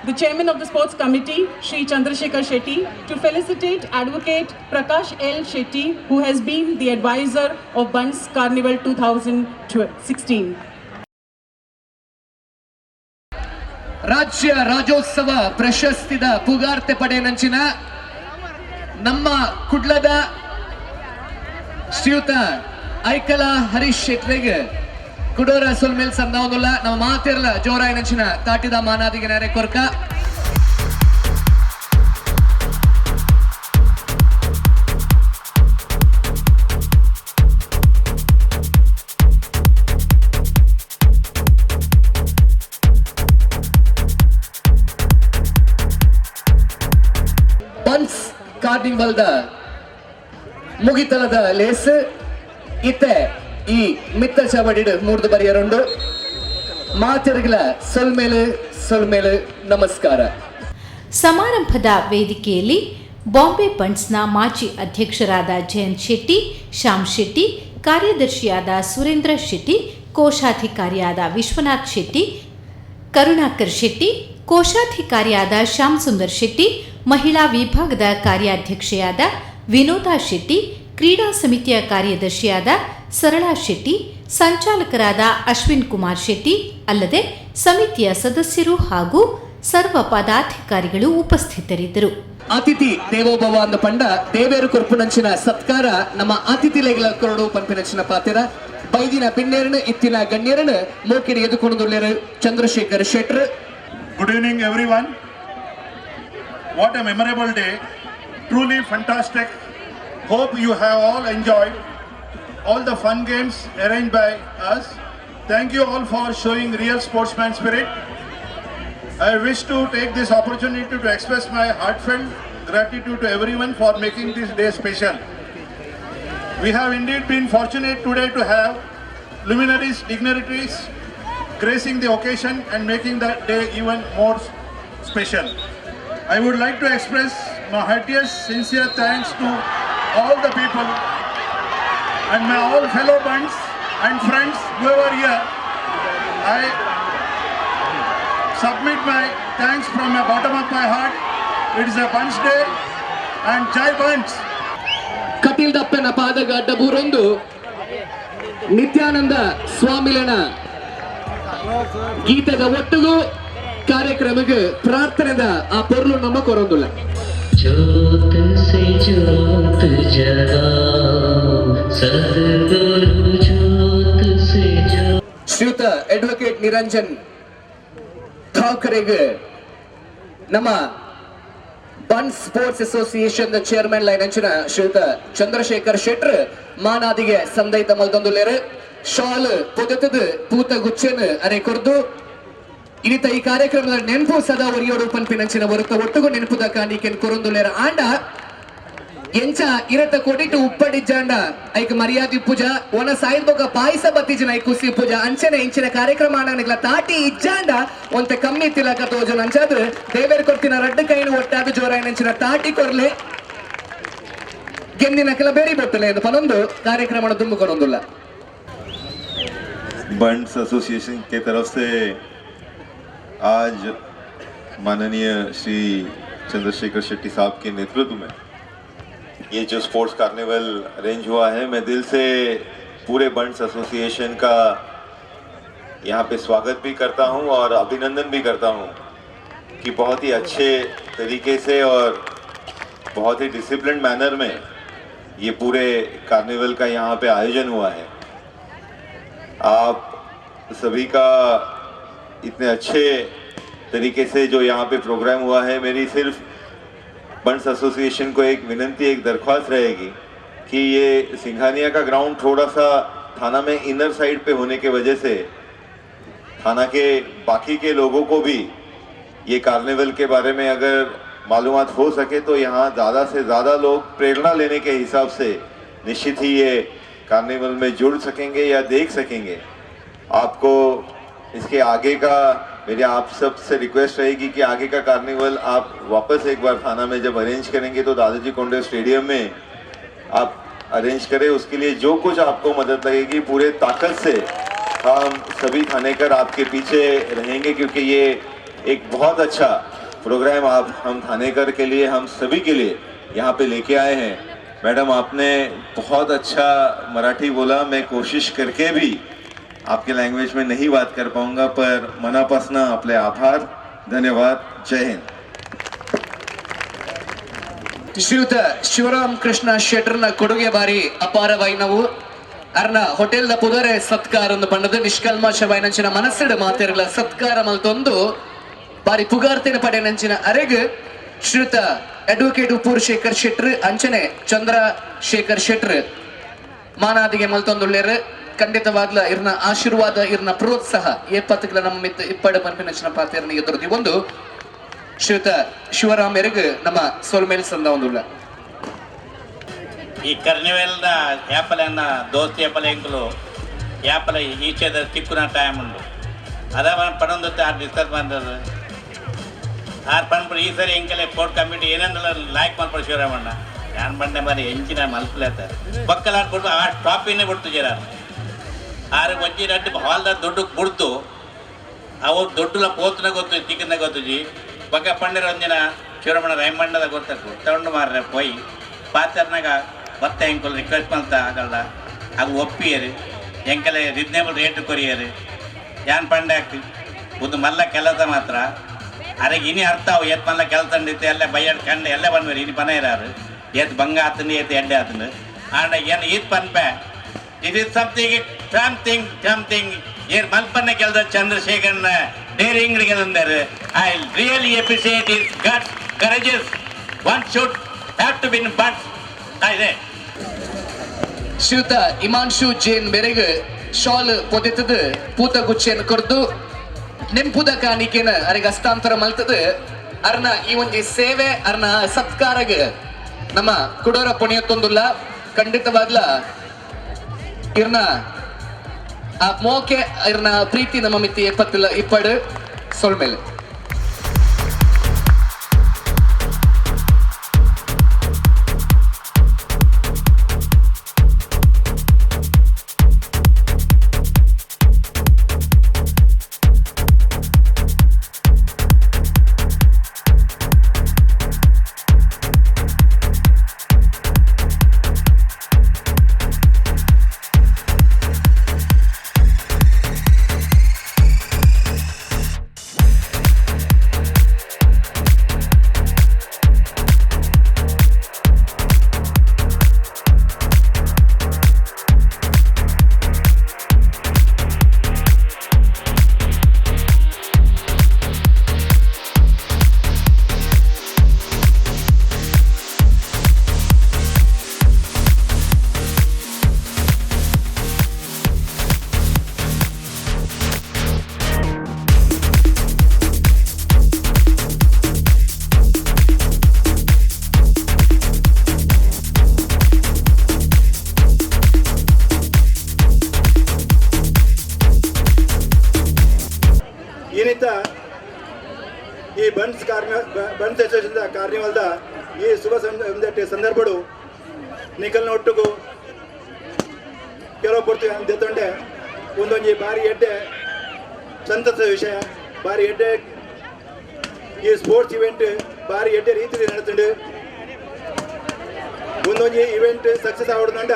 The chairman of the sports committee, Shri Chandrasekhar Shetty, to felicitate Advocate Prakash L. Shetty, who has been the advisor of Bunts Carnival 2016. ರಾಜ್ಯ ರಾಜ್ಯೋತ್ಸವ ಪ್ರಶಸ್ತಿದ ಪುಗಾರ್ತೆ ಪಡೆಯನಂಚಿನ ನಮ್ಮ ಕುಡ್ಲದ ಶ್ರೀಯುತ ಐಕಲ ಹರೀಶ್ ಶೆಟ್ರಿಗೆ ಕುಡೋರ ಸೊಲ್ಮೇಲ್ ಸಂದಾವನುಲ್ಲ ನಮ್ಮ ಮಾತಿರಲ ಜೋರಾಯನಂಚಿನ ತಾಟಿದ ಮಾನಾದಿಗೆ ನಾರೆ ಕೊರ್ಕ ಕಾರ್ನಿವಲ್ದ ಮುಗಿತಲದ ಲೇಸ್ ಇತ್ತೆ ಈ ಮಿತ್ತ ಚವಡಿಡು ಮೂರ್ದು ಬರೆಯರುಂಡು ಮಾತಿರ್ಗಲ ಸೊಲ್ಮೇಲು ನಮಸ್ಕಾರ. ಸಮಾರಂಭದ ವೇದಿಕೆಯಲ್ಲಿ ಬಾಂಬೆ ಬಂಟ್ಸ್ನ ಮಾಜಿ ಅಧ್ಯಕ್ಷರಾದ ಜಯಂತ್ ಶೆಟ್ಟಿ, ಶ್ಯಾಮ್ ಶೆಟ್ಟಿ, ಕಾರ್ಯದರ್ಶಿಯಾದ ಸುರೇಂದ್ರ ಶೆಟ್ಟಿ, ಕೋಶಾಧಿಕಾರಿಯಾದ ವಿಶ್ವನಾಥ್ ಶೆಟ್ಟಿ, ಕರುಣಾಕರ್ ಶೆಟ್ಟಿ, ಕೋಶಾಧಿಕಾರಿಯಾದ ಶ್ಯಾಮ್ ಸುಂದರ್ ಶೆಟ್ಟಿ, ಮಹಿಳಾ ವಿಭಾಗದ ಕಾರ್ಯಾಧ್ಯಕ್ಷೆಯಾದ ವಿನೋದಾ ಶೆಟ್ಟಿ, ಕ್ರೀಡಾ ಸಮಿತಿಯ ಕಾರ್ಯದರ್ಶಿಯಾದ ಸರಳಾ ಶೆಟ್ಟಿ, ಸಂಚಾಲಕರಾದ ಅಶ್ವಿನ್ ಕುಮಾರ್ ಶೆಟ್ಟಿ ಅಲ್ಲದೆ ಸಮಿತಿಯ ಸದಸ್ಯರು ಹಾಗೂ ಸರ್ವ ಪದಾಧಿಕಾರಿಗಳು ಉಪಸ್ಥಿತರಿದ್ದರು. ಅತಿಥಿ ದೇವೋಭವ ಅಂದ ಪಂಡ ದೇವೇರು ಕೊರ್ಪುನಂಚಿನ ಸತ್ಕಾರ ನಮ್ಮ ಅತಿಥಿಲೆಗಳ ಕೊರಡು ಪಂಪಿನಂಚಿನ ಪಾತೆರ ಬೈದಿನ ಪಿನ್ನೇರನು ಇತ್ತಿನ ಗಣ್ಯರನು ಮೋಕಿಡಿ ಎದುಕೊಂಡುಳ್ಳರು ಚಂದ್ರಶೇಖರ್ ಶೆಟ್ರ್. Good evening everyone. What a memorable day. Truly fantastic. Hope you have all enjoyed all the fun games arranged by us. Thank you all for showing real sportsman spirit. I wish to take this opportunity to express my heartfelt gratitude to everyone for making this day special. We have indeed been fortunate today to have luminaries, dignitaries gracing the occasion and making that day even more special. I would like to express my heartiest, sincere thanks to all the people and my all fellow bunts and friends who are here. I submit my thanks from the bottom of my heart. It is a Bunts Day and Jai Bunts. Kateel ದಪ್ಪನ ಪಾದಗ ಅಡ್ಡಬೂರೊಂದು ನಿತ್ಯಾನಂದ ಸ್ವಾಮಿಲನ ಗೀತದ ಒಟ್ಟಿಗೂ ಕಾರ್ಯಕ್ರಮಕ್ಕೆ ಪ್ರಾರ್ಥನೆದ ಆ ಪೊರ್ಲು ನಮ್ಮ ಕೊರೊಂದುಲ್ಲ. ಜ್ಯೋತ್ ಸೆ ಜ್ಯೋತ್ ಜಗಾओ ಸದ್ಗುರು ಜ್ಯೋತ್ ಸೆ ಜ್ಯೋತ್. ಶ್ರೀಯುತ advocate Niranjan ಠಾಕರೆಗೆ ನಮ್ಮ Bunts sports association chairman ಲೈನಂಚಿನ ಶ್ರೀಯುತ ಚಂದ್ರಶೇಖರ್ ಶೆಟ್ರ್ ಮಾನಾದಿಗೆ ಸಂದೈತ ಮಲ್ತೊಂದುಲ್ಲೇರು ಶಾಲ್ ಪೊದೆತದು ಪೂತ ಗುಚ್ಚೆನ್ ಅರೆ ಕೊರ್ದು ಇನ್ನಿತ ಈ ಕಾರ್ಯಕ್ರಮದ ನೆನಪು ಸದಾ ಒರಿಯೋಡು ಪನ್ಪಿನಂಚಿನ ಹೊರತ ಒಟ್ಟುಗು ನೆನಪುದ ಕಾಣಿಕೆನ್ ಕೊರೊಂದುಲ್ಲೇರ ಆಂಡ ಎಂಚ ಇರತ ಕೊಡಿಟ್ಟು ಉಪ್ಪಡಿಜ್ಜಾಂಡ ಐಕ್ ಮರ್ಯಾದಿ ಪೂಜಾ ಒನ ಸಾಯಿದ್ ಬೊಕ ಪಾಯಸ ಬತ್ತಿಜಿನ ಐ ಕುಸಿ ಪೂಜಾ ಅಂಚನೆ ಇಂಚಿನ ಕಾರ್ಯಕ್ರಮ ಆನಗ್ಲ ತಾಟಿ ಇಜ್ಜಾಂಡ ಒಂತೆ ಕಮ್ಮಿ ತಿಲಕ ತೋಜನ ಅಂಚಾದ್ರು ದೇವೇರ್ ಕೊರ್ತಿನ ರಡ್ಡು ಕೈನು ಒಟ್ಟಾದ ಜೋರಾಯನಂಚಿನ ತಾಟಿ ಕೊರ್ಲೆ ಗೆಂದಿನ ಕೆಲ ಬೇರೆ ಬೊಟ್ಟಲೆ ಎಂದು ಪನೊಂದು ಕಾರ್ಯಕ್ರಮ ತುಂಬಿಕೊರೊಂದುಲ್ಲ. बंट्स एसोसिएशन के तरफ से आज माननीय श्री चंद्रशेखर शेट्टी साहब के नेतृत्व में ये जो स्पोर्ट्स कार्निवल अरेंज हुआ है, मैं दिल से पूरे बंट्स एसोसिएशन का यहाँ पे स्वागत भी करता हूँ और अभिनंदन भी करता हूँ कि बहुत ही अच्छे तरीके से और बहुत ही डिसिप्लिन मैनर में ये पूरे कार्निवल का यहाँ पे आयोजन हुआ है. आप सभी का इतने अच्छे तरीके से जो यहाँ पे प्रोग्राम हुआ है, मेरी सिर्फ बंट्स एसोसिएशन को एक विनंती, एक दरख्वास्त रहेगी कि ये सिंघानिया का ग्राउंड थोड़ा सा थाना में इनर साइड पे होने के वजह से थाना के बाकी के लोगों को भी ये कार्निवल के बारे में अगर मालूमात हो सके तो यहाँ ज़्यादा से ज़्यादा लोग प्रेरणा लेने के हिसाब से निश्चित ही ये कार्निवल में जुड़ सकेंगे या देख सकेंगे. आपको इसके आगे का मेरी आप सब से रिक्वेस्ट रहेगी कि आगे का कार्निवल आप वापस एक बार थाना में जब अरेंज करेंगे तो दादाजी कोंडे स्टेडियम में आप अरेंज करें. उसके लिए जो कुछ आपको मदद लगेगी पूरे ताकत से हम सभी थानेकर आपके पीछे रहेंगे, क्योंकि ये एक बहुत अच्छा प्रोग्राम आप हम थानेकर के लिए, हम सभी के लिए यहाँ पे लेके आए हैं. मैडम आपने बहुत अच्छा मराठी बोला, मैं कोशिश करके भी आपके लैंग्वेज में नहीं बात कर पाऊंगा, पर मनापासना आपले आभार, धन्यवाद, जय हिंद. ಶ್ರೀಯುತ ಶಿವರಾಮ್ ಕೃಷ್ಣ ಶೆಟ್ರನ ಕೊಡುಗೆ ಬಾರಿ ಅಪಾರವಾಯಿನವು ಅರ್ನ ಹೋಟೆಲ್ ದ ಪುದರೆ ಸತ್ಕಾರ ಒಂದು ಬಣ್ಣದ ನಿಷ್ಕಲ್ಮಶವಾಯಿನಂಚಿನ ಮನಸ್ಸಿಡ ಮಾತಿರಲ ಸತ್ಕಾರ ಮಲ್ತೊಂದು ಬಾರಿ ಪುಗಾರ್ತಿನ ಪಡೆನಂಚಿನ ಅರೆಗ್ ಶ್ರೀಯುತ ಅಡ್ವೊಕೇಟ್ ಉಪ್ಪೂರ್ ಶೇಖರ್ ಶೆಟ್ರ್ ಅಂಚನೆ ಚಂದ್ರಶೇಖರ್ ಶೆಟ್ರ್ ಮಾನಾದಿಗೆ ಮಲ್ತೊಂದುಳ್ಳೇರು. ಖಂಡಿತವಾಗ್ಲ ಇರ್ನ ಆಶೀರ್ವಾದ ಇರ್ನ ಪ್ರೋತ್ಸಾಹ ಏಪತ್ತುಗಳ ನಮ್ಮ ಮಿತ್ತ ಇಪ್ಪಡು ಪನ್ಪಿನಂಚಿನ ಪಾತೆರನಿಗೆ ದೊರೆದಿ ಒಂದು ಶ್ರೀಯುತ ಶಿವರಾಮ್ ಎರಗ್ ನಮ್ಮ ಸೋಲ್ಮೇಲ್ ಸಂದ ಒಂದುಲ್ಲ. ಈ ಕರ್ನಿವೆಲ್ನ ಯಾಪಲನ್ನ ದೋಸ್ತಿ ಯಾಪಲ ಎಂಕಲು ಯಾಪಲ ಈಚೆದ ತಿಕ್ಕುನ ಟೈಮ್ ಉಂಡು ಅದ ಪಡೊಂದು ಆರು ಡಿಸ್ಕಸ್ ಬಂದದ್ದು ಆರು ಪನ್ಪುಡು ಈ ಸರಿ ಎಂಕಲೆ ಸ್ಪೋರ್ಟ್ ಕಮಿಟಿ ಏನೆಂದಲ್ಲ ಲಾಯ್ಕ್ ಮಾಡ್ಕೊಂಡು ಶಿವರಾಮಣ್ಣ ಯಾನ್ ಬಂಡೆ ಬಾರಿ ಎಂಚಿನ ಮಲ್ಪಲೇತ ಪಕ್ಕಲ ಆಡ್ಬಿಟ್ಟು ಆ ಟ್ರಾಫಿನೇ ಬಿಡ್ತು ಜರ ಆರು ಒಂಜಿ ನಟ್ಟು ಹಾಲ್ದ ದೊಡ್ಡ ಬಿಡ್ತು ಅವು ದೊಡ್ಡಲ ಪೋತನ ಗೊತ್ತು ಚಿಕ್ಕನ ಗೊತ್ತುಜಿ ಬಗ್ಗ ಪಂಡಿರ ಒಂದಿನ ಶಿವರಮಣ ರೈಮಣ್ಣದ ಗೊತ್ತಾಕು ತಗೊಂಡು ಮಾರ್ರೆ ಪೊಯ್ ಪಾತ್ರನಾಗ ಬತ್ತ ಎಂಕಲ್ ರಿಕ್ವೆಸ್ಟ್ ಮಾಡ್ತ ಆಗಲ್ಲ ಅದು ಒಪ್ಪಿಯರು ಎಂಕಲೆ ರೀಸನೇಬಲ್ ರೇಟ್ ಕೊರಿಯರು ಯಾನ್ ಪಂಡೆ ಆಗ್ತಿ ಒಂದು ಮಲ್ಲ ಕೆಲಸ ಮಾತ್ರ ಅರೆಗೆ ಇನಿ ಅರ್ಥ ಅವು ಎತ್ ಮಲ್ಲ ಕೆಲಸ ಅಂದಿತ್ತು ಎಲ್ಲ ಬೈಯಡ್ ಕಂಡು ಎಲ್ಲ ಬಂದ್ವರಿ ಇನಿ ಪನ ಇರಾರು ಎತ್ ಬಂಗ ಆತಂದು ಎತ್ ಎಡ್ಡೆ ಆತಂದು ಆಂಡ ಏನು ಈತ್ ಪನ್ಪೆ ಇಟ್ ಈಸ್ ಸಮಥಿಂಗ್ ಏರ್ ಮಲ್ಪನ್ನ ಕೆಲಸ ಚಂದ್ರಶೇಖರ್ನ ಡೇರಿಂಗ್ ಗೆಲ್ಲಂದರು I really appreciate his guts courageous one should have to been Bunts ಇದೆ ಶ್ರೀಯುತ ಇಮಾನ್ಶು ಜೇನ್ ಬೆರೆಗೆ ಶಾಲ್ ಪೊದೆತದ ಪೂತ ಗುಚ್ಚೆಯನ್ನು ಕೊರ್ದು ನೆಂಪುದ ಕಾಣಿಕೆನ ಅರಿಗೆ ಹಸ್ತಾಂತರ ಮಲ್ತದ ಅರ್ನ ಈ ಒಂಜಿ ಸೇವೆ ಅರ್ನ ಸತ್ಕಾರಗ ನಮ್ಮ ಕುಡೋರ ಪುಣಿಯತ್ತೊಂದುಲ್ಲ ಖಂಡಿತವಾಗ್ಲ ಇರ್ನ ಆ ಮೋಕೆ ಇರ್ನ ಪ್ರೀತಿ ನಮ್ಮ ಮಿತಿ ಎಪ್ಪತ್ತಿಲ್ಲ ಇಪ್ಪಡು ಸೊಳ್ಮೇಲೆ ಈ ಬಂಟ್ಸ್ ಅಸೋಸಿಯೇಷನ್ ಕಾರ್ನಿವಲ್ದ ಈ ಶುಭ ಸಂದರ್ಭಡು ನಿಖಲ್ನ ಒಟ್ಟಿಗೂ ಕೆಲವು ಕೊಡ್ತೀವಿ ಅಂತೆಂಡೆ ಒಂದೊಂದು ಬಾರಿ ಎಡ್ಡೆ ಸಂತಸ ವಿಷಯ ಬಾರಿ ಎಡ್ಡೆ ಈ ಸ್ಪೋರ್ಟ್ಸ್ ಇವೆಂಟ್ ಬಾರಿ ಎಡ್ಡೆ ರೀತಿಯಲ್ಲಿ ನಡೆತುಂಡು ಒಂದೊಂದು ಇವೆಂಟ್ ಸಕ್ಸಸ್ ಆವಡ್ದಂಡ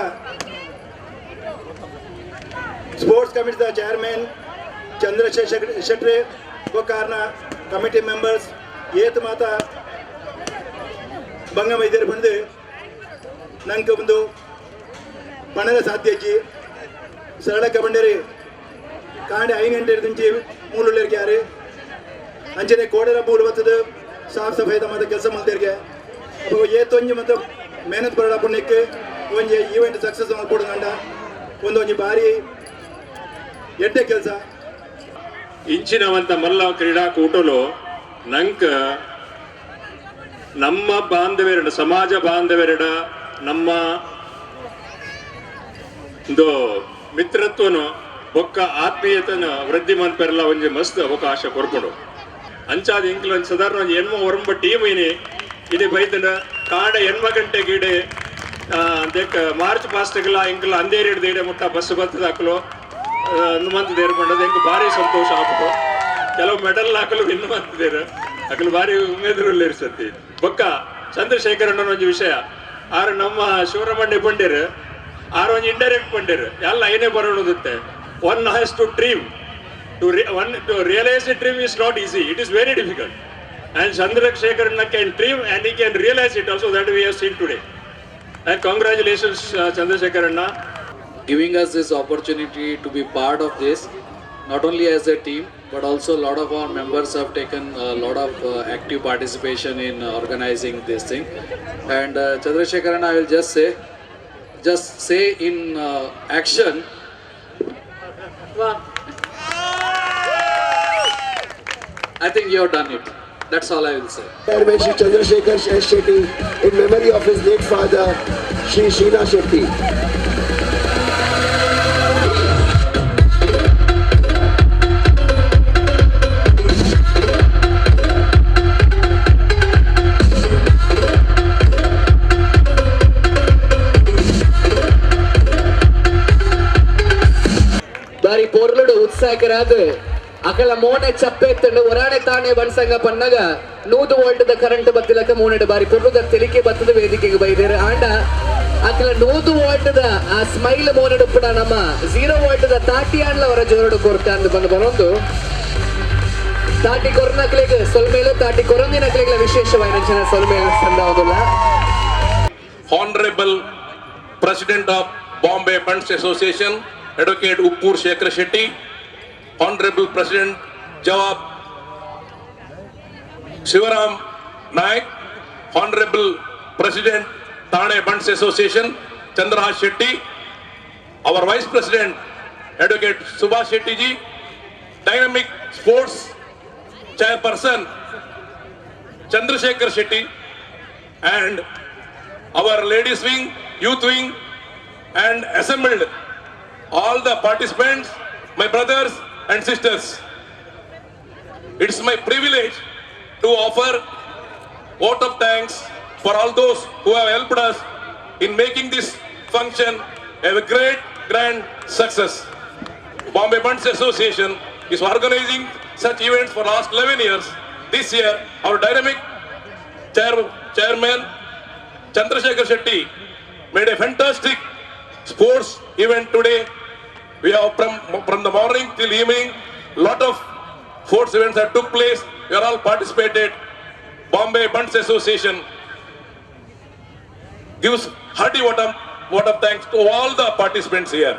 ಸ್ಪೋರ್ಟ್ಸ್ ಕಮಿಟಿದ ಚೇರ್ಮನ್ ಚಂದ್ರಶೇಖರ್ ಶೆಟ್ಟಿ ಕಾರಣ ಕಮಿಟಿ ಮೆಂಬರ್ಸ್ ಏತ್ ಮಾತ ಬಂಗ ವೈದ್ಯರು ಬಂದು ನಂಗೆ ಒಂದು ಪಣದ ಸಾಧ್ಯಜ್ಜಿ ಸರಳಕ್ಕೆ ಬಂಡೇರಿ ಕಾಂಡೆ 5 ಗಂಟೆ ದಿಂಚಿ ಮೂಲುಳ್ಳರಿಗೆ ಯಾರು ಅಂಚನೆ ಕೋಡೆರ ಮೂರು ಬತ್ತದ ಸಾಫ್ ಸಫಾಯಿದ ಮತ್ತು ಕೆಲಸ ಮಾಡ್ತಿರ್ಗೆ ಅಪ್ಪ ಏತೊಂಜಿ ಮತ್ತು ಮೆಹನತ್ ಬರೋಣ ಪುಣ್ಯಕ್ಕೆ ಒಂಜಿ ಈವೆಂಟ್ ಸಕ್ಸಸ್ ಮಾಡ್ಕೊಡೋದಂಡ ಒಂದೊಂಜಿ ಬಾರಿ ಎಡ್ಡೆ ಕೆಲಸ ಇಂಚಿನವಂತ ಮಲ್ಲ ಕ್ರೀಡಾಕೂಟಲು ನಂಕ ನಮ್ಮ ಬಾಂಧವ್ಯರಡ ಸಮಾಜ ಬಾಂಧವ್ಯರಡ ನಮ್ಮ ಒಂದು ಮಿತ್ರತ್ವನು ಬೊಕ್ಕ ಆತ್ಮೀಯತನ ವೃದ್ಧಿ ಮನ್ಪೆರಲ್ಲ ಒಂಜಿ ಮಸ್ತ್ ಅವಕಾಶ ಕೊರ್ಕೊಂಡು ಅಂಚಾದ ಇಂಕ್ಲ ಸಾಧಾರಣ ಒಂದು ಹೆಣ್ಮ ಒರಂಬ ಟೀಮ್ ಏನಿ ಇದೆ ಬೈತನ ಕಾಂಡ ಹೆಣ್ಮ ಗಂಟೆಗೆ ಇಡೆ ಮಾರ್ಚ್ ಪಾಸ್ಟ್ಗೆಲ್ಲ ಇಂಕ್ಲ ಅಂದೇರಿ ಹಿಡ್ದು ಇಡೆ ಮುಟ್ಟ ಬಸ್ ಬರ್ತದ ಹಾಕಲು ಹನುಮಂತ ದೇವ್ರು ಬಂಡದ ಹೆಂಗೆ ಭಾರಿ ಸಂತೋಷ ಆಗ್ಬಿಟ್ಟು ಕೆಲವು ಮೆಡಲ್ ಹಾಕಲು ಹನುಮಂತ ದೇವ್ರು ಹಾಕಲು ಭಾರಿ ಉಮೇದರು ಇರ್ಸತಿ ಬೊಕ್ಕ ಚಂದ್ರಶೇಖರ್ ಅನ್ನೋ ಒಂದು ವಿಷಯ ಆರು ನಮ್ಮ ಶಿವರಮಣ್ಯ ಬಂಡೇರು ಆರು ಒಂದು ಇಂಡೈರೆಕ್ಟ್ ಬಂಡೇರು ಎಲ್ಲ ಏನೇ ಬರೋಣದುತ್ತೆ one has to dream to realize a dream is not easy, it is very difficult, and Chandrasekhar can dream and he can realize it also, that we have seen today. And congratulations Chandrasekhar Anna, giving us this opportunity to be part of this, not only as a team but also a lot of our members have taken a lot of active participation in organizing this thing. And Chandrasekhar Anna, I will just say in action, I think you have done it. That's all I will say. Shri Chandrasekhar Shetty, in memory of his late father, Shri Sheila Shetty. ಬಾರಿ ಪೊರ್ಲುಡು ಉತ್ಸಾಹಕರಾದ ಅಕಲ ಮೋನೆ ಚಪ್ಪೆತ್ತಂಡು ಒರಾಣೆ ತಾನೆ ಬಣ್ಸಂಗ ಪನ್ನಗ 100 volt current ಬತ್ತಿಲಕ ಮೂನೆಡು ಬಾರಿ ಪೊರ್ಲುದ ತೆಲಿಕೆ ಬತ್ತದ ವೇದಿಕೆಗೆ ಬೈದೇರು and ಅಕಲ 100 volt ಆ ಸ್ಮೈಲ್ ಮೋನೆಡು ಪುಡ ನಮ್ಮ 0 ವೋಲ್ಟ್ ತಾಟಿಯಾಣ್ಲ ಅವರ ಜೋರಡು ಕೊರ್ಕಾಂದು ಬಂದು ಬರೋದು ತಾಟಿ ಕೊರನಕ್ಲೆಗ್ ಸೊಲ್ಮೇಲೆ ತಾಟಿ ಕೊರಂದಿನಕ್ಲೆಗ್ಲ ವಿಶೇಷವಾದ ಜನ ಸೊಲ್ಮೇಲೆ ಸಂದಾವದುಲ್ಲ. Honorable President of Bombay Bunts Association, Advocate Uppur Shekhar Shetty, Honorable President Jawab Shivaram Naik, Honorable President Thane Bunts Association Chandrahas Shetty, our Vice President Advocate Subhash Shetty ji, Dynamic Sports Chairperson Chandrasekhar Shetty, and our ladies wing, youth wing, and assembled all the participants, my brothers and sisters. It's my privilege to offer vote of thanks for all those who have helped us in making this function a great grand success. Bombay Bunts Association is organizing such events for last 11 years. This year, our dynamic chairman Chandrasekhar Shetty made a fantastic sports event today. We have from the morning till evening, lot of sports events that took place. We are all participated. Bombay Bunts Association gives hearty vote of thanks to all the participants here.